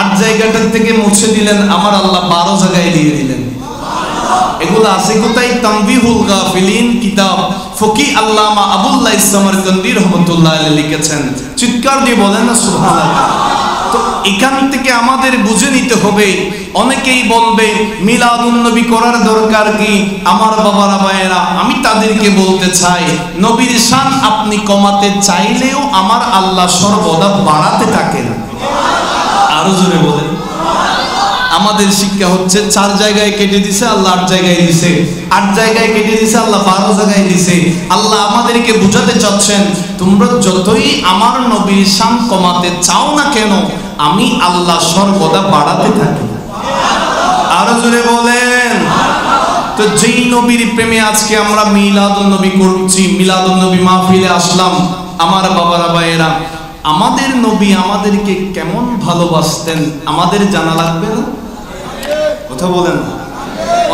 8 জায়গাটার থেকে মুছে দিলেন, আমার আল্লাহ 12 জায়গায় দিয়ে দিলেন। এগুলো আছে কোথায়? তানবিহুল গাফিলিন কিতাব ফকি আল্লামা আবুল্লাহ সামারকান্দি রাহমাতুল্লাহ আলাইহি লিখেছেন। চিৎকার দিয়ে বলেন না সুবহানাল্লাহ। তো এখান থেকে আমাদের বুঝে নিতে হবে। অনেকেই বলবে মিলাদুন নবী করার দরকার কি? আমার বাবারা ভাইয়েরা, আমি তাদেরকে বলতে চাই, নবীর শান আপনি কমাতে চাইলেও আমার আল্লাহ সর্বদা বাড়াতে থাকেন। আরো জোরে বলেন। আমাদের শিক্ষা হচ্ছে 4 জায়গায় কেটে দিছে আল্লাহ 8 জায়গায় দিছে, 8 জায়গায় কেটে দিছে আল্লাহ 12 জায়গায় দিছে। আল্লাহ আমাদেরকে বুঝাতে চাচ্ছেন, তোমরা যতই আমার নবীর শান কমাতে চাও না কেন, আমি আল্লাহ সর্বদা বাড়াতে থাকি। আরো জোরে বলেন। তো যেই নবীর প্রেমে আজকে আমরা মিলাদুন নবী করছি, মিলাদুন নবী মাহফিলে আসলাম, আমার বাবারা ভাইয়েরা, আমাদের নবী আমাদেরকে কেমন ভালোবাসতেন আমাদের জানা লাগবে না? কথা বলেন।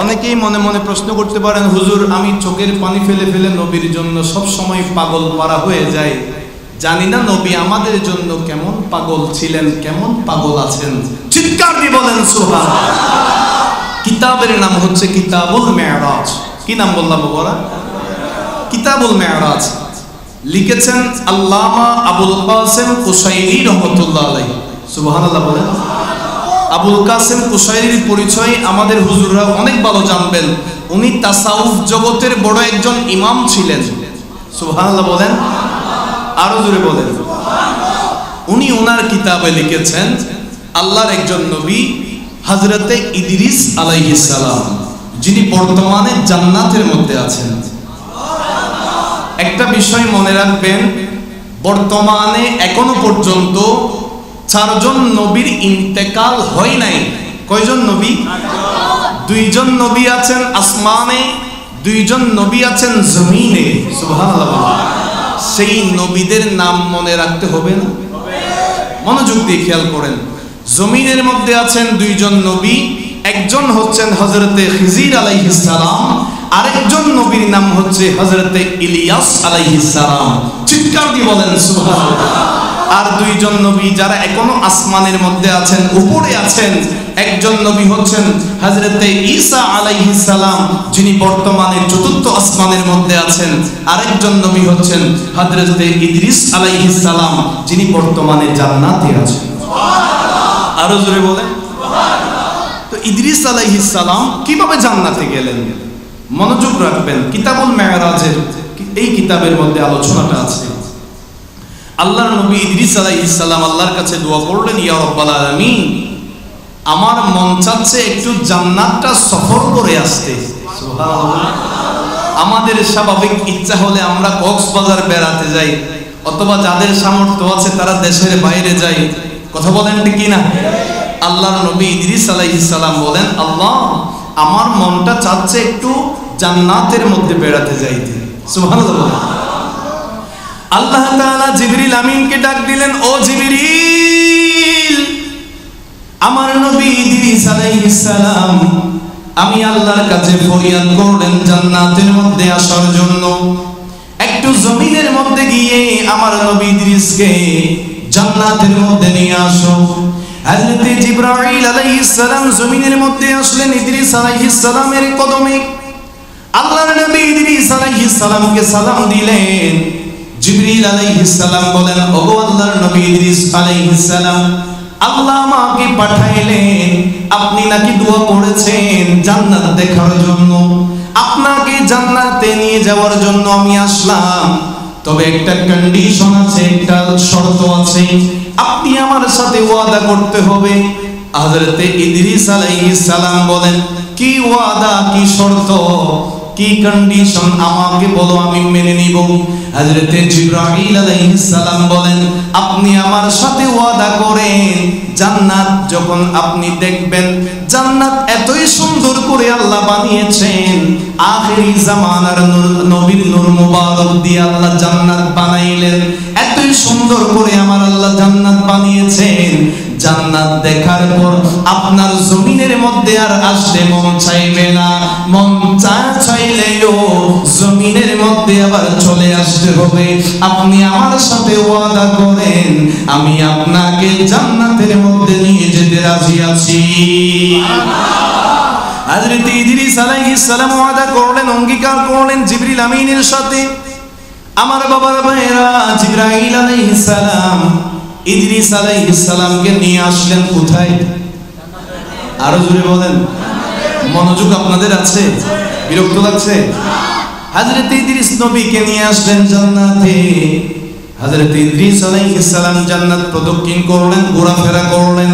অনেকেই মনে মনে প্রশ্ন করতে পারেন, হুজুর আমি চোখের পানি ফেলে ফেলে নবীর জন্য সব সময় পাগল পারা হয়ে যায়, জানি না নবী আমাদের জন্য কেমন পাগল ছিলেন, কেমন পাগল আছেন। চিৎকার দিয়ে বলেন সুবহানাল্লাহ। কিতাবের নাম হচ্ছে কিতাবুল মেরাজ। কি নাম বললাম বাবারা? কিতাবুল মেরাজ। লিখেছেন আল্লামা আবুল কাসেম কুশাইরি রহমাতুল্লাহ আলাইহি। সুবহানাল্লাহ বলেন। আবুল কাসেম কুশাইরির পরিচয় আমাদের হুজুররা অনেক ভালো জানবেন। উনি তাসাউফ জগতের বড় একজন ইমাম ছিলেন। সুবহানাল্লাহ বলেন। আরো জোরে বলেন। উনি ওনার কিতাবে লিখেছেন আল্লাহর একজন নবী হযরতে ইদ্রিস আলাইহিস সালাম, যিনি বর্তমানে জান্নাতের মধ্যে আছেন। একটা বিষয় মনে রাখবেন, বর্তমানে এখনো পর্যন্ত 4 জন নবীর ইন্তেকাল হয় নাই। কয়জন নবী? 2 জন নবী আছেন আসমানে, 2 জন নবী আছেন জমিনে। সুবহানাল্লাহ। সেই নবীদের নাম মনে রাখতে হবে না? মনোযোগ দিয়ে খেয়াল করেন। জমিনের মধ্যে আছেন 2 জন নবী, একজন হচ্ছেন হযরতে খিজির আলাইহিস সালাম, আরেকজন নবীর নাম হচ্ছে হযরতে ইলিয়াস আলাইহিস সালাম। চিৎকার দিয়ে বলেন সুবহানাল্লাহ। আর 2 জন নবী যারা এখনো আসমানের মধ্যে আছেন, উপরে আছেন, একজন নবী হচ্ছেন হযরতে ঈসা আলাইহিস সালাম, যিনি বর্তমানে 4র্থ আসমানের মধ্যে আছেন, আরেকজন নবী হচ্ছেন হযরতে ইদ্রিস আলাইহিস সালাম, যিনি বর্তমানে জান্নাতে আছেন। সুবহানাল্লাহ। আরো জোরে বলেন। সুবহানাল্লাহ। তো ইদ্রিস আলাইহিস সালাম কিভাবে জান্নাতে গেলেন? মনোযোগ রাখবেন। কিতাবুল মেরাজের এই কিতাবের মধ্যে আলোচনাটা আছে। আল্লাহর নবী ইদ্রিস আলাইহিস সালাম আল্লাহর কাছে দোয়া করলেন, ইয়া রাব্বাল আলামিন, আমার মন চাচ্ছে একটু জান্নাতটা সফর করে আসতে। সুবহানাল্লাহ। আমাদের স্বাভাবিক ইচ্ছা হলে আমরা কক্সবাজার বেড়াতে যাই, অথবা যাদের সামর্থ্য আছে তারা দেশের বাইরে যায়। কথা বলেন ঠিক কি না? আল্লাহর নবী ইদ্রিস আলাইহিস সালাম বলেন, আল্লাহ আমার মনটা চাচ্ছে একটু জান্নাতের মধ্যে বেড়াতে যাইতে। সুবহানাল্লাহ। আল্লাহ তাআলা জিবরিল আমিনকে ডাক দিলেন, ও জিবরিল, আমার নবী ইদ্রিস আলাইহিস সালাম আমি আল্লাহর কাছে ফরিয়াদ করলেন জান্নাতের মধ্যে আসার জন্য। একটু জমিনের মধ্যে গিয়ে আমার নবী ইদ্রিসকে জান্নাতের মধ্যে নিয়ে আসো। হযরত জিবরাইল আলাইহিস সালাম জমিনের মধ্যে আসলেন ইদ্রিস আলাইহিস সালামের কদমে। আল্লাহর নবী ইদ্রিস আলাইহিস সালামকে সালাম দিলেন। জিবরিল আলাইহিস সালাম বলেন, ওগো আল্লাহর নবী ইদ্রিস আলাইহিস সালাম, আল্লাহ আমাকে পাঠাইলেন, আপনি নাকি দোয়া করেছেন জান্নাত দেখার জন্য, আপনাকে জান্নাতে নিয়ে যাওয়ার জন্য আমি আসলাম। তবে একটা কন্ডিশন আছে, একটা শর্ত আছে, আপনি আমার সাথে ওয়াদা করতে হবে। হযরতে ইদ্রিস আলাইহিস সালাম বলেন, কি ওয়াদা, কি শর্ত, কি কন্ডিশন আমাকে বলো, আমি মেনে নিব। হযরতে জিবরাইল আলাইহিস সালাম বলেন, আপনি আমার সাথে ওয়াদা করেন জান্নাত যখন আপনি দেখবেন, জান্নাত এতই সুন্দর করে আল্লাহ বানিয়েছেন, আখেরি জামানার নবীর নূর মুবারক দিয়ে আল্লাহ জান্নাত বানাইলেন, এতই সুন্দর করে আমার আল্লাহ জান্নাত বানিয়েছেন, জান্নাত দেখার পর আপনার জমিনের মধ্যে আর আসলে মন চাইবে না, মন চাইলেও জমিনের মধ্যে আবার চলে আসতে হবে। আপনি আমার সাথে ওয়াদা করেন, আমি আপনাকে জান্নাতের মধ্যে নিয়ে যেতে রাজি আছি। হযরত ইদ্রিস আলাইহিস সালাম ওয়াদা করলেন, অঙ্গীকার করলেন জিবরিল আমিনের সাথে। আমার বাবার ভাইরা, জিবরাইল আলাইহিস সালাম ইদ্রিস আলাইহিস সালামকে নিয়ে আসলেন কোথায়? আরো জোরে বলেন। মনোযোগ আপনাদের আছে? বিরক্ত লাগছে? হযরত ইদ্রিস নবীকে নিয়ে আসলেন জান্নাতে। হযরত ইদ্রিস আলাইহিস সালাম জান্নাত প্রদক্ষিণ করলেন, ঘোরাফেরা করলেন।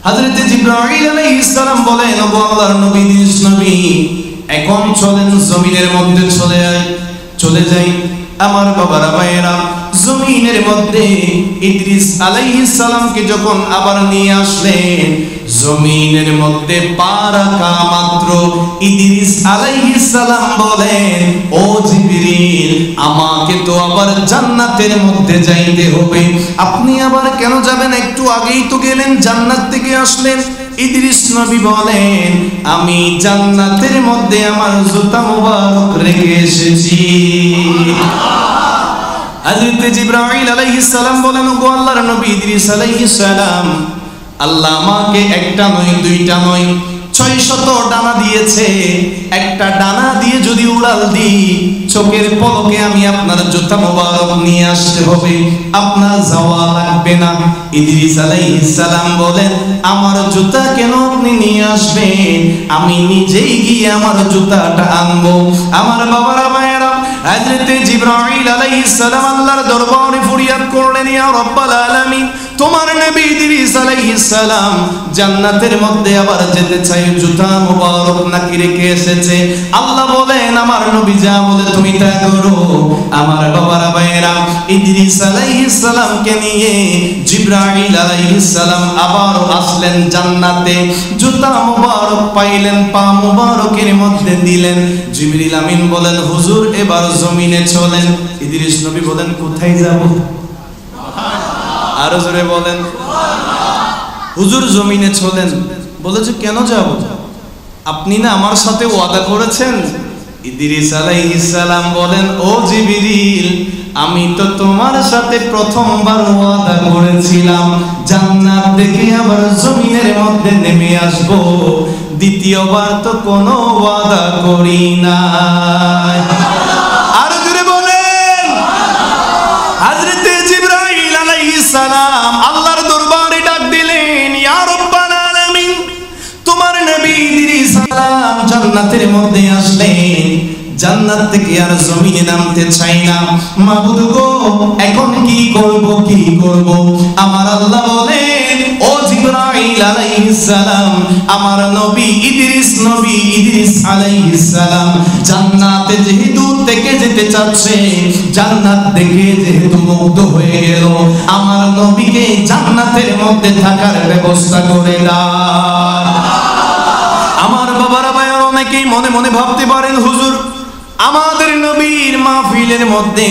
হযরত জিবরাইল আলাইহিস সালাম বলেন, ওগো আল্লাহর নবী ইদ্রিস নবী, এখন চলেন জমিনের মধ্যে চলে যাই। আমার বাবারা ভাইয়েরা, জমিনের মধ্যে ইদ্রিস আলাইহিস সালামকে যখন আবার নিয়ে আসলেন, জমিনের মধ্যে পা রাখা মাত্র ইদ্রিস আলাইহিস সালাম বলেন, ও জিবরিল, আমাকে তো আবার জান্নাতের মধ্যে যাইতে হবে। আপনি আবার কেন যাবেন? একটু আগেই তো গেলেন, জান্নাত থেকে আসলেন। ইদ্রিস নবী বলেন, আমি জান্নাতের মধ্যে আমার জুতা মুবারক রেখে এসেছি। হযরত জিবরাইল আলাইহিস সালাম বলেন, ওগো আল্লাহর নবী ইদ্রিস আলাইহিস সালাম, আল্লাহ আমাকে একটা নয়, দুইটা নয়, 600 ডানা দিয়েছে। একটা ডানা দিয়ে যদি উড়াল দিই, চোখের পলকে আমি আপনার জুতা মোবারক নিয়ে আসতে হবে, আপনার যাওয়া লাগবে না। ইদ্রিস আলাইহিস সালাম বলেন, আমার জুতা কেন আপনি নিয়ে আসবেন? আমি নিজেই গিয়ে আমার জুতাটা আনবো। আমার বাবারা ভাইয়েরা, হযরত জিবরাইল আলাইহিস সালাম আল্লাহর দরবারে ফরিয়াদ করলেন, ইয়া রাব্বাল আলামিন, তোমার নবী ইদ্রিস আলাইহিস সালাম জান্নাতের মধ্যে আবার যেতে চাই, জুতা মুবারক নাকি রেখে এসেছে। আল্লাহ বলেন, আমার নবী যা বলে তুমি তা করো। আমার বাবারা ভাইয়েরা, ইদ্রিস আলাইহিস সালামকে নিয়ে জিবরাইল আলাইহিস সালাম আবার আসলেন জান্নাতে। জুতা মুবারক পাইলেন, পা মুবারকের মধ্যে দিলেন। জিবরিল আমিন বলেন, হুজুর এবার জমিনে চলেন। ইদ্রিস নবী বলেন, কোথায় যাব? আরো জোরে বলেন। হুজুর জমিনে চলেন। বলেছে, কেন যাব? আপনি না আমার সাথে ওয়াদা করেছেন? ইদ্রিস আলাইহিস সালাম বলেন, ও জিবরিল, আমি তো তোমার সাথে প্রথমবার ওয়াদা করেছিলাম জান্নাত থেকে আবার জমিনের মধ্যে নেমে আসব, দ্বিতীয়বার তো কোনো ওয়াদা করি না। আরো জোরে বলেন। হযরত জিবরাইল আলাইহিস সালাম আল্লাহর দরবারে ডাক দিলেন, ইয়া রাব্বাল আলামিন, তোমার নবী ইদ্রিস সালাম জান্নাতের মধ্যে আসলেন, জান্নাত থেকে আর জমিনে নামতে চাই না। মাবুদ গো, এখন কি করব? আমার আল্লাহ বলেন, ও জিবরাইল আলাইহিস সালাম, আমার নবী ইদ্রিস আলাইহিস সালাম জান্নাতে যেহেতু থেকে যেতে চাচ্ছে, জান্নাত দেখে যেহেতু মুগ্ধ হয়ে গেল, আমার নবীকে জান্নাতের মধ্যে থাকার ব্যবস্থা করে দাও। আমার বাবারা ভাইয়েরা, অনেকেই মনে মনে ভাবতে পারেন, হুজুর আমাদের নবীর মাহফিলের মধ্যে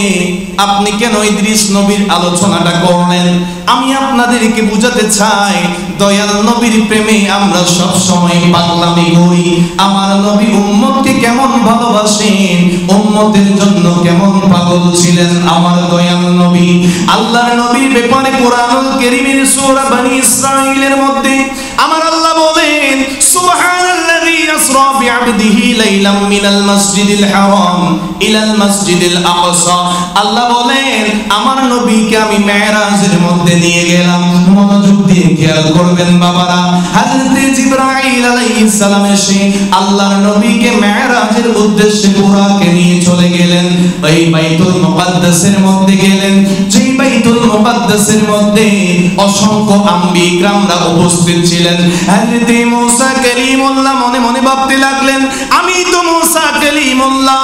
আপনি কেন ইদ্রিস নবীর আলোচনাটা করলেন? আমি আপনাদেরকে বুঝাতে চাই, দয়াল নবীর প্রেমে আমরা সব সময় পাগলামি করি। আমার নবী উম্মতকে কেমন ভালোবাসেন, উম্মতের জন্য কেমন পাগল ছিলেন আমার দয়াল নবী। আল্লাহর নবীর ব্যাপারে কোরআনুল কারীমের সূরা বনী ইসরাঈলের মধ্যে আমার আল্লাহ বলেন, সুবহানাল্লাযী আসরা বিআবদিহি লাইলাম মিনাল মাসজিদিল হারাম ইলাল মাসজিদিল আকসা। আল্লাহ বলেন, আমার নবীকে আমি মেরাজের মধ্যে নিয়ে গেলাম। মনোযোগ দিয়ে খেয়াল করবেন বাবারা, হযরত জিবরাইল আলাইহিস সালাম এসে আল্লাহর নবীকে মেরাজের উদ্দেশ্যে বুরাকে নিয়ে চলে গেলেন। ওই বাইতুল মুকাদ্দাসের মধ্যে গেলেন, যেই বাইতুল মুকাদ্দাসের মধ্যে অসংখ্য আম্বিয়া কিরামরা উপস্থিত ছিলেন। হযরত মুসা কালিমুল্লাহ মনে মনে ভাবতে লাগলেন, আমি তো মুসা কালিমুল্লাহ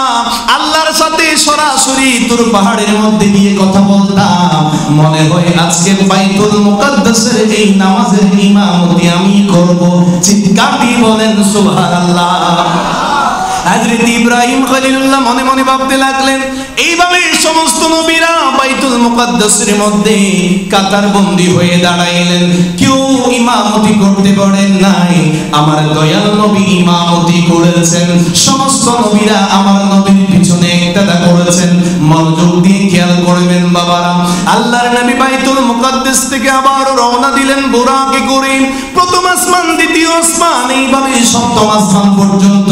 আল্লাহর সাথে সরাসরি তুর পাহাড়ের মধ্যে গিয়ে কথা বলতাম, মনে হয় আজকে বাইতুল মুকাদ্দাসের এই নামাজের ইমামতি আমি করব। চিৎকার দিয়ে বলেন সুবহানাল্লাহ। হযরত ইব্রাহিম খলিলুল্লাহ মনে মনে ভাবতে লাগলেন, এইভাবে সমস্ত নবীরা বাইতুল মুকাদ্দাসের মধ্যে কাতারবন্দি হয়ে দাঁড়াইলেন, কেউ ইমামতি করতে পারেন নাই, আমার দয়াল নবী ইমামতি করেছেন। সমস্ত নবীরা আমার নবীর পিছনে ইক্তেদা করেছেন। মনোযোগ দিয়ে খেয়াল করবেন বাবারা, আল্লাহর নবী বাইতুল মুকাদ্দাস থেকে আবার রওনা দিলেন বুরাকে করে। প্রথম আসমান, দ্বিতীয় আসমান, আসমান, এইভাবে সপ্তম আসমান পর্যন্ত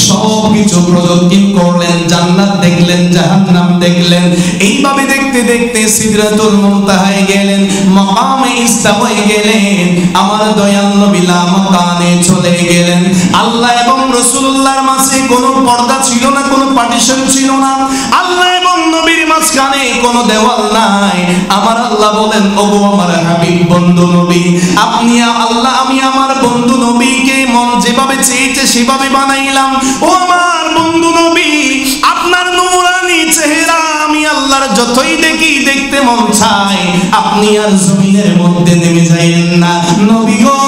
সবকিছু প্রদক্ষিণ করলেন। জান্নাত দেখলেন, জাহান্নাম দেখলেন। এইভাবে দেখতে দেখতে সিদরাতুল মুনতাহায় গেলেন, মাকামে ইস্তাওয়ায় গেলেন। আমার দয়াল নবী লা মাকানে চলে গেলেন। আল্লাহ এবং রাসূলুল্লাহর মাঝে কোনো পর্দা ছিল না, কোনো পার্টিশন ছিল না। আল্লাহ এবং নবীর মাঝখানে কোনো দেওয়াল নাই। আমার আল্লাহ বলেন, ওগো আমার হাবিব বন্ধু নবী, আপনি আল্লাহ, আমি আমার বন্ধু নবীকে মন যেভাবে চেয়েছে সেভাবে বানাইলাম। ও আমার বন্ধু নবী, আপনার নূরানি চেহারা আমি আল্লাহর যতই দেখি দেখতে মন চায়, আপনি আর জমিনের মধ্যে নেমে যাইয়েন না। নবী গো,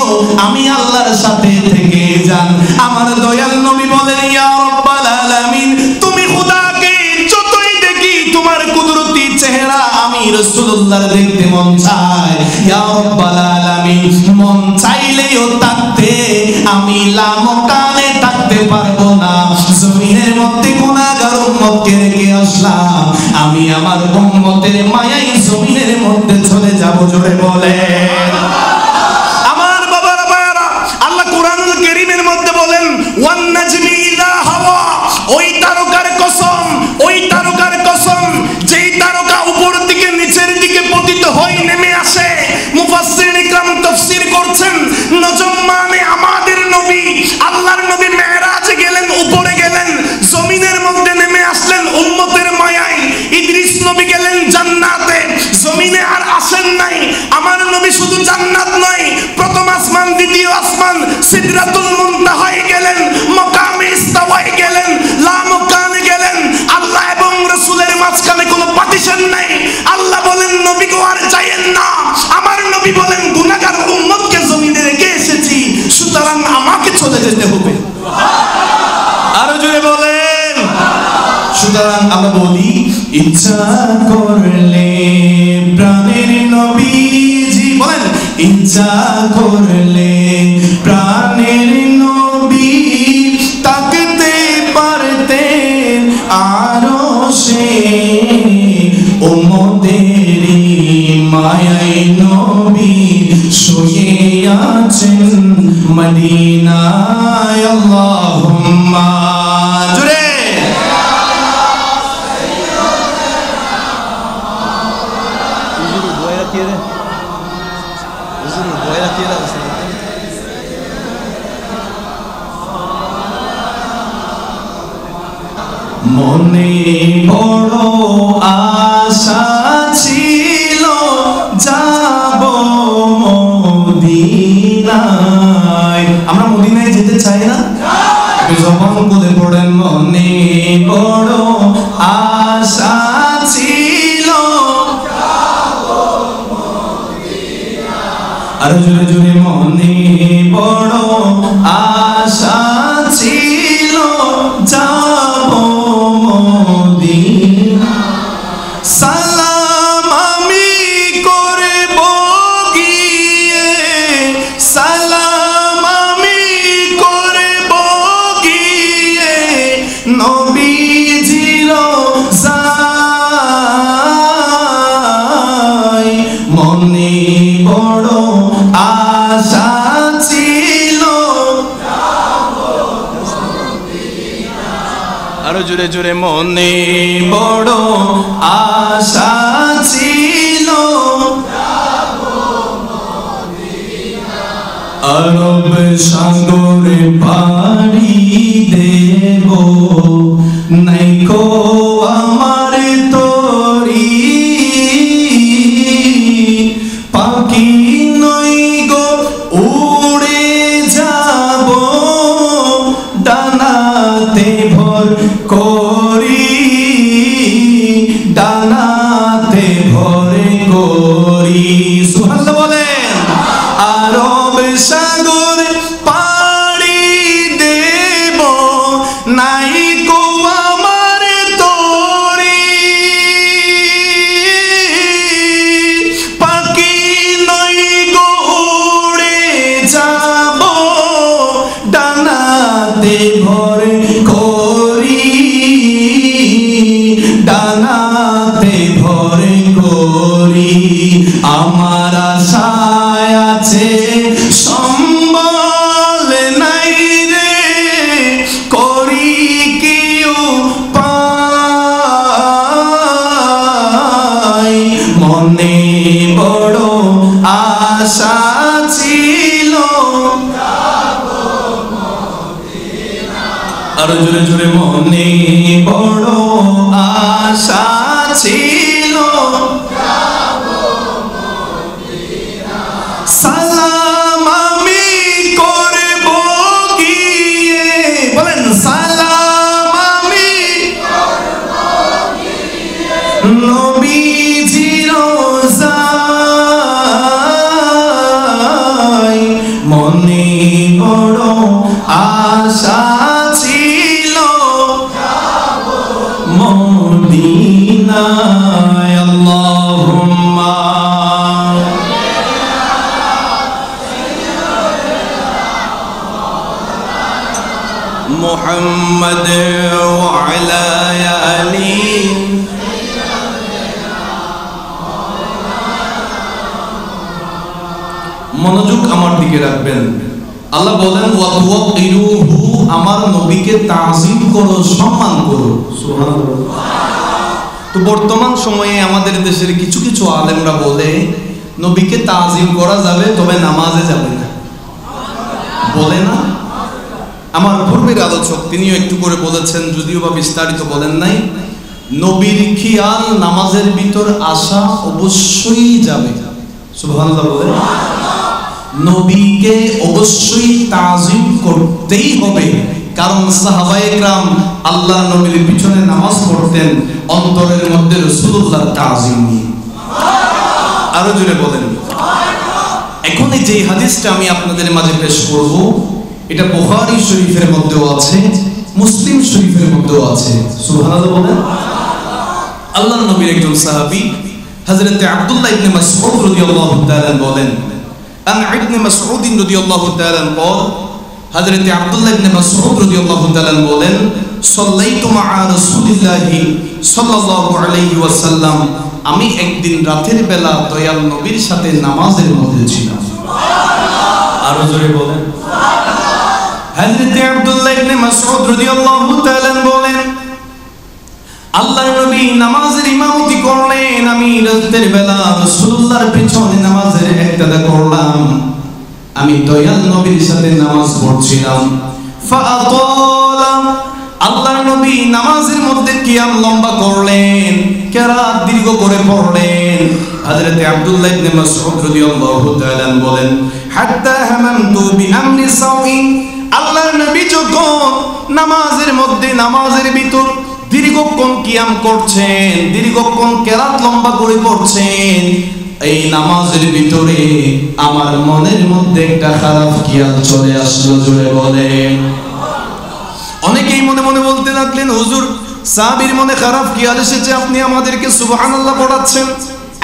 আমি আল্লাহর সাথে থেকে যান। আমার দয়াল নবী বলেন, ইয়া রাব্বাল আলামিন, তুমি খোদাকে যতই দেখি তোমার কুদরতি চেহারা আমি রাসূলুল্লাহর দেখতে মন চায়। ইয়া রাব্বাল আলামিন, মন চাইলেও থাকতে আমি লামকানে থাকতে পারবো না। জমিনের মধ্যে গুনাহগার উম্মতকে রেখে আসলাম, আমি আমার উম্মতের মায়ায় জমিনের মধ্যে চলে যাব। জোরে বলেন আমার বাবারা ভাইরা। আল্লাহ কুরআনুল কারীমের মধ্যে বলেন, ওয়ান নাজমি ইযা হাওয়া, ওই তারকার কসম, ওই তারকার কসম যেই তারকা উপর দিকে নিচের দিকে পতিত হয় নেমে আসে। মুফাসসিরিন ইকরাম তাফসীর করছেন, নজম মানে আমাদের নবী। আল্লাহর নবী মেরাজে গেলেন, উপরে গেলেন, জমিনের মধ্যে নেমে আসলেন উম্মতের মায়ায়। ইদ্রিস নবী গেলেন জান্নাতে, জমিনে আর আসেন নাই। আমার নবী শুধু জান্নাত নয়, প্রথম আসমান, দ্বিতীয় আসমান, সিদরাতুল মুনতাহায় গেলেন, মাকামে ইস্তাওয়ায় গেলেন, লা মাকানে গেলেন। আল্লাহ এবং রাসূলের মাঝখানে কোনো পার্টিশন নাই। আল্লাহ বলেন, নবী গো আর যায়েন না। আমার নবী বলেন, গুনাহগার উম্মতকে জমিনে রেখে এসেছি, সুতরাং আমাকে চলে যেতে হবে। আরো জোরে বলেন। সুতরাং আমরা বলি, ইচ্ছা করলে প্রাণের নবীজি, বলেন ইচ্ছা করলে প্রাণের নবী তাকতে পারতেন আরশে, উম্মতেরি মায়ায় নবী শুয়ে আছেন মদিনায়। আল্লাহুম্মা জোরে মনে বড় আশা ছিল যাব মদিনায়। আমরা মদিনায় যেতে চাই না? জবান খুলে পড়েন, মনে বড় আশা ছিল যাব মদিনায়। আর জোরে জোরে, মনে বড় আশা ছিল যাব মদিনায়। সালাম আমি করব গিয়ে, সালাম আমি করব গিয়ে নবীজির যায়। মনে বড় আশা ছিল। আরো জোরে জোরে, মনে বড় আশা ছিল আরব সাগরে পাড়ি দেব, নাইকো আমার তরি পাখি নই গো, উড়ে যাব ডানাতে ভর করি, ডানাতে ভরে করি। সুবহানাল্লাহ বলেন। আরব সাগর পাড়ি দেব, নাইকো আমার তরি পাখি নই গো, উড়ে যাব ডানাতে ভরে করি। আর জোরে জোরে মনে বড় আশা ছিল সালাম আমি করব গিয়ে, বলেন সালাম আমি করব গিয়ে নবীজির রোজায়। মনে বড় আশা ছিল মদিনায়। আল্লাহুম্মা মুহাম্মদ ওয়া আলা আলি। মনোযোগ আমার দিকে রাখবেন। আল্লাহ বলেন ওয়া তুওয়াক্কিরুহু, আমার নবীকে তাযীম করো, সম্মান করো। সুবহানাল্লাহ। তো বর্তমান সময়ে আমাদের দেশের কিছু কিছু আলেমরা বলে নবীকে তাযীম করা যাবে, তবে নামাজে যাবে না, বলে না? আমার পূর্বের আলোচক তিনিও একটু করে বলেছেন, যদিও বা বিস্তারিত বলেন নাই। নবীর খেয়াল নামাজের ভিতর আসা অবশ্যই যাবে। সুবহানাল্লাহ বলেন। নবীকে অবশ্যই তাযীম করতেই হবে, কারণ সাহাবায়ে কেরাম আল্লাহর নবীর পিছনে নামাজ পড়তেন অন্তরের মধ্যে রাসূলুল্লাহর তাযীম নিয়ে। আরো জোরে বলেন। এখন এই যে হাদিসটা আমি আপনাদের মাঝে পেশ করব, এটা বুখারী শরীফের মধ্যেও আছে, মুসলিম শরীফের মধ্যেও আছে। সুবহানাল্লাহ বলেন। আল্লাহর নবীর একজন সাহাবী হযরত আব্দুল্লাহ ইবনে মাসউদ রাদিয়াল্লাহু তাআলা বলেন, عن ابن مسعود رضي الله تعالى قال حضرت عبد الله بن مسعود رضي الله تعالى বলেন صليت مع رسول الله صلى الله عليه وسلم, আমি একদিন রাতের বেলা দয়াল নবীর সাথে নামাজের মধ্যে ছিলাম। সুবহানাল্লাহ। আরো জোরে বলেন সুবহানাল্লাহ। হযরত আব্দুল্লাহ ইবনে মাসউদ রাদিয়াল্লাহু তাআলা বলেন আল্লাহর নবী নামাজের ইমামতি করলেন, আমি রাতের বেলা রাসূলুল্লাহর পিছনে নামাজের ইক্তেদা করলাম। আমি দয়াল নবীর সাথে নামাজ পড়ছিলাম। ফাআতালা, আল্লাহর নবী নামাজের মধ্যে কিয়াম লম্বা করলেন, কিরাত দীর্ঘ করে পড়লেন। হযরত আব্দুল্লাহ ইবনে মাসউদ রাদিয়াল্লাহু তাআলা বলেন হাত্তা হামামতু বিআমরি সাউইন, আল্লাহর নবী যখন নামাজের মধ্যে নামাজের ভিতর দীর্ঘক্ষণ কিয়াম করছেন, দীর্ঘক্ষণ কেরাত লম্বা করে পড়ছেন, এই নামাজের ভিতরে আমার মনের মধ্যে একটা খারাপ খেয়াল চলে আসলো। জোরে বলেন। অনেকেই মনে মনে বলতে লাগলেন, হুজুর সাহাবীর মনে খারাপ খেয়াল এসেছে, আপনি আমাদেরকে সুবহানাল্লাহ পড়াচ্ছেন,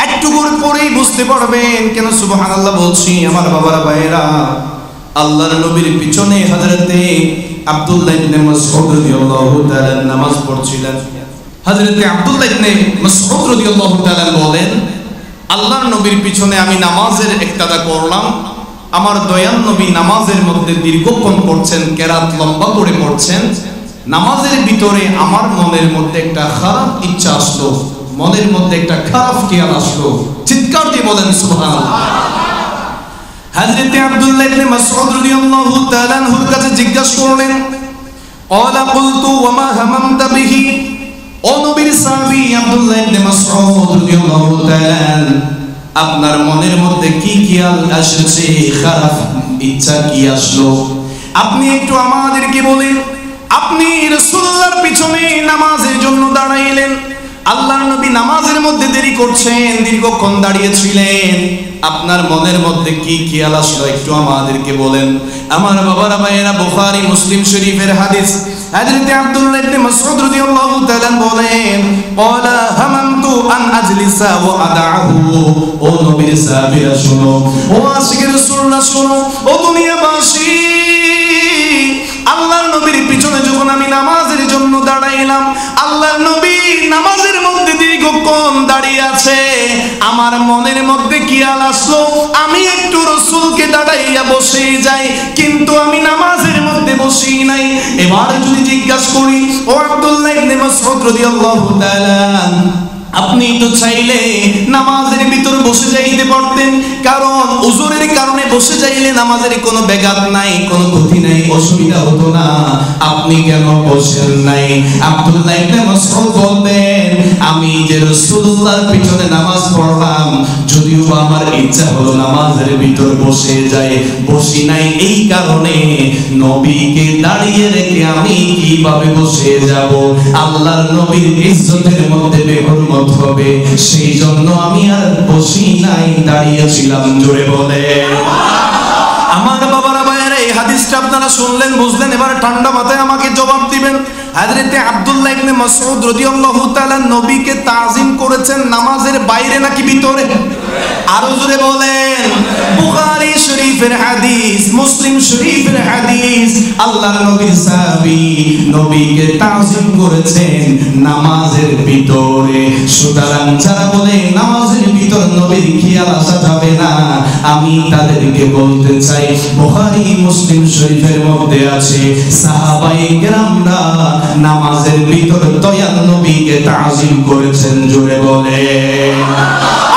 একটু করে পড়েই বুঝতে পারবেন কেন সুবহানাল্লাহ বলছি। আমার বাবারা ভাইয়েরা, আল্লাহর নবীর পিছনে হযরতে আব্দুল্লাহ ইবনে মাসউদ রাদিয়াল্লাহু তাআলা নামাজ পড়ছিলেন। হযরতে আব্দুল্লাহ ইবনে মাসউদ রাদিয়াল্লাহু তাআলা বলেন আল্লাহর নবীর পিছনে আমি নামাজের ইক্তেদা করলাম। আমার দয়াল নবী নামাজের মধ্যে দীর্ঘক্ষণ পড়ছেন, কেরাত লম্বা করে পড়ছেন। নামাজের ভিতরে আমার মনের মধ্যে একটা খারাপ ইচ্ছা আসলো, মনের মধ্যে একটা খারাপ খেয়াল আসলো। চিৎকার দিয়ে বলেন সুবহানাল্লাহ। হযরত আব্দুল্লাহ ইবনে মাসউদ রাদিয়াল্লাহু তাআলা আনহুর কাছে জিজ্ঞাসা করলেন, ক্বালা কুলতু ওয়া মা হামামতা বিহি, ও নবীর সাহাবী আব্দুল্লাহ ইবনে মাসউদ রাদিয়াল্লাহু তাআলা, আপনার মনের মধ্যে কি খেয়াল আসছে, খারাপ ইচ্ছা কি আসলো, আপনি একটু আমাদেরকে বলেন। আপনি রাসূলুল্লাহর পিছনে নামাজের জন্য দাঁড়াইলেন, আল্লাহর নবী নামাজের মধ্যে দেরি করছেন, দীর্ঘক্ষণ দাঁড়িয়েছিলেন, আপনার মনের মধ্যে কি খেয়াল আসলো একটু আমাদেরকে বলেন। আমার বাবারা ভাইয়েরা, বুখারী মুসলিম শরীফের হাদিস, হযরত আব্দুল্লাহ ইবনে মাসউদ রাদিয়াল্লাহু তাআলা বলেন, ক্বালা হামামতু আন আজলিসা ওয়া আদআহু, ও নবীর সাহাবীরা শুনো, ও আশিকের রাসূলুল্লাহ শুনো, ও দুনিয়াবাসী, আল্লাহর নবীর পিছনে যখন আমি নামাজের জন্য দাঁড়াইলাম, আল্লাহর নবী নামাজের মধ্যে দীর্ঘক্ষণ দাঁড়িয়ে আছে, আমার মনের মধ্যে খেয়াল আসলো আমি একটু রাসূলকে দাঁড়াইয়া বসে যাই, কিন্তু আমি নামাজের মধ্যে বসি নাই। এবার যদি জিজ্ঞাসা করি, ও আব্দুল্লাহ ইবনে মাসউদ রাদিয়াল্লাহু তাআলা, আপনি তো চাইলে নামাজের ভিতর বসে যাইতে পারতেন, কারণ উযুরের কারণে বসে যাইলে নামাজের কোনো ব্যাঘাত নাই, কোনো ক্ষতি নাই, অসুবিধা হতো না, আপনি কেন বসেন নাই? আব্দুল্লাহ ইবনে মাসউদ বলতেন, আমি যে রাসূলুল্লাহর পিছনে নামাজ পড়লাম, যদিও আমার ইচ্ছা হলো নামাজের ভিতর বসে যাই, বসি নাই এই কারণে নবীকে দাঁড়িয়ে রেখে আমি কিভাবে বসে যাব? আল্লাহর নবীর ইজ্জতের মধ্যে বেহুরমত হবে, সেই জন্য আমি আর বসি নাই, দাঁড়িয়েছিলাম। জোরে বলে আমার বাবারা ভাইয়েরা, এই হাদিসটা আপনারা শুনলেন, বুঝলেন, এবার ঠান্ডা মাথায় আমাকে জবাব দিবেন। হযরতে আব্দুল্লাহ ইবনে মাসউদ রাদিয়াল্লাহু তাআলা নবীকে তাজিম করেছেন নামাজের বাইরে নাকি ভিতরে? আরো জোরে বলেন। বুখারী শরীফের হাদিস, মুসলিম শরীফের হাদিস, আল্লাহর নবীর সাহাবী নবীকে তাজিম করেছেন নামাজের ভিতরে। সুতরাং যারা বলে নামাজের ভিতর নবীর খেয়াল আসা যাবে না, আমি তাদেরকে বলতে চাই, বুখারী মুসলিম শরীফের মধ্যে আছে সাহাবায়ে কেরামরা নামাজের ভিতর দয়াল নবীকে তাজিম করেছেন। জোরে বলে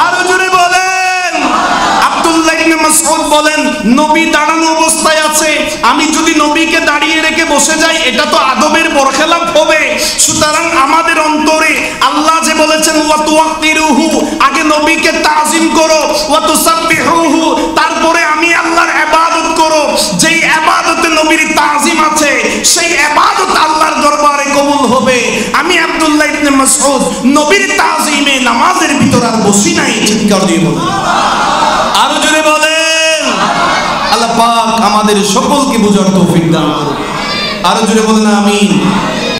আরো জোরে বলেন। আব্দুল্লাহ ইবনে মাসউদ বলেন, নবী দাঁড়ানো অবস্থায় আছে, আমি যদি নবীকে দাঁড়িয়ে রেখে বসে যাই, এটা তো আদবের বরখেলাপ হবে। সুতরাং আমাদের অন্তরে আল্লাহ যে বলেছেন ওয়া তুওয়াক্কিরুহু, আগে নবীকে তাজিম করো, ওয়া তুসাব্বিহুহু, তারপরে আমি আল্লাহর ইবাদত করো। যেই ইবাদতে নবীর তাজিম আছে, সেই ইবাদত আল্লাহর দরবারে কবুল হবে। আমি আব্দুল্লাহ ইবনে মাসউদ নবীর তাজিমে নামাজের ভিতর আর বসি নাই। চিৎকার দিয়ে বলুন, আরো জোরে বলেন। আল্লাহ পাক আমাদের সকলকে বুঝার তৌফিক দান করুন। আরো জোরে বলেন আমিন।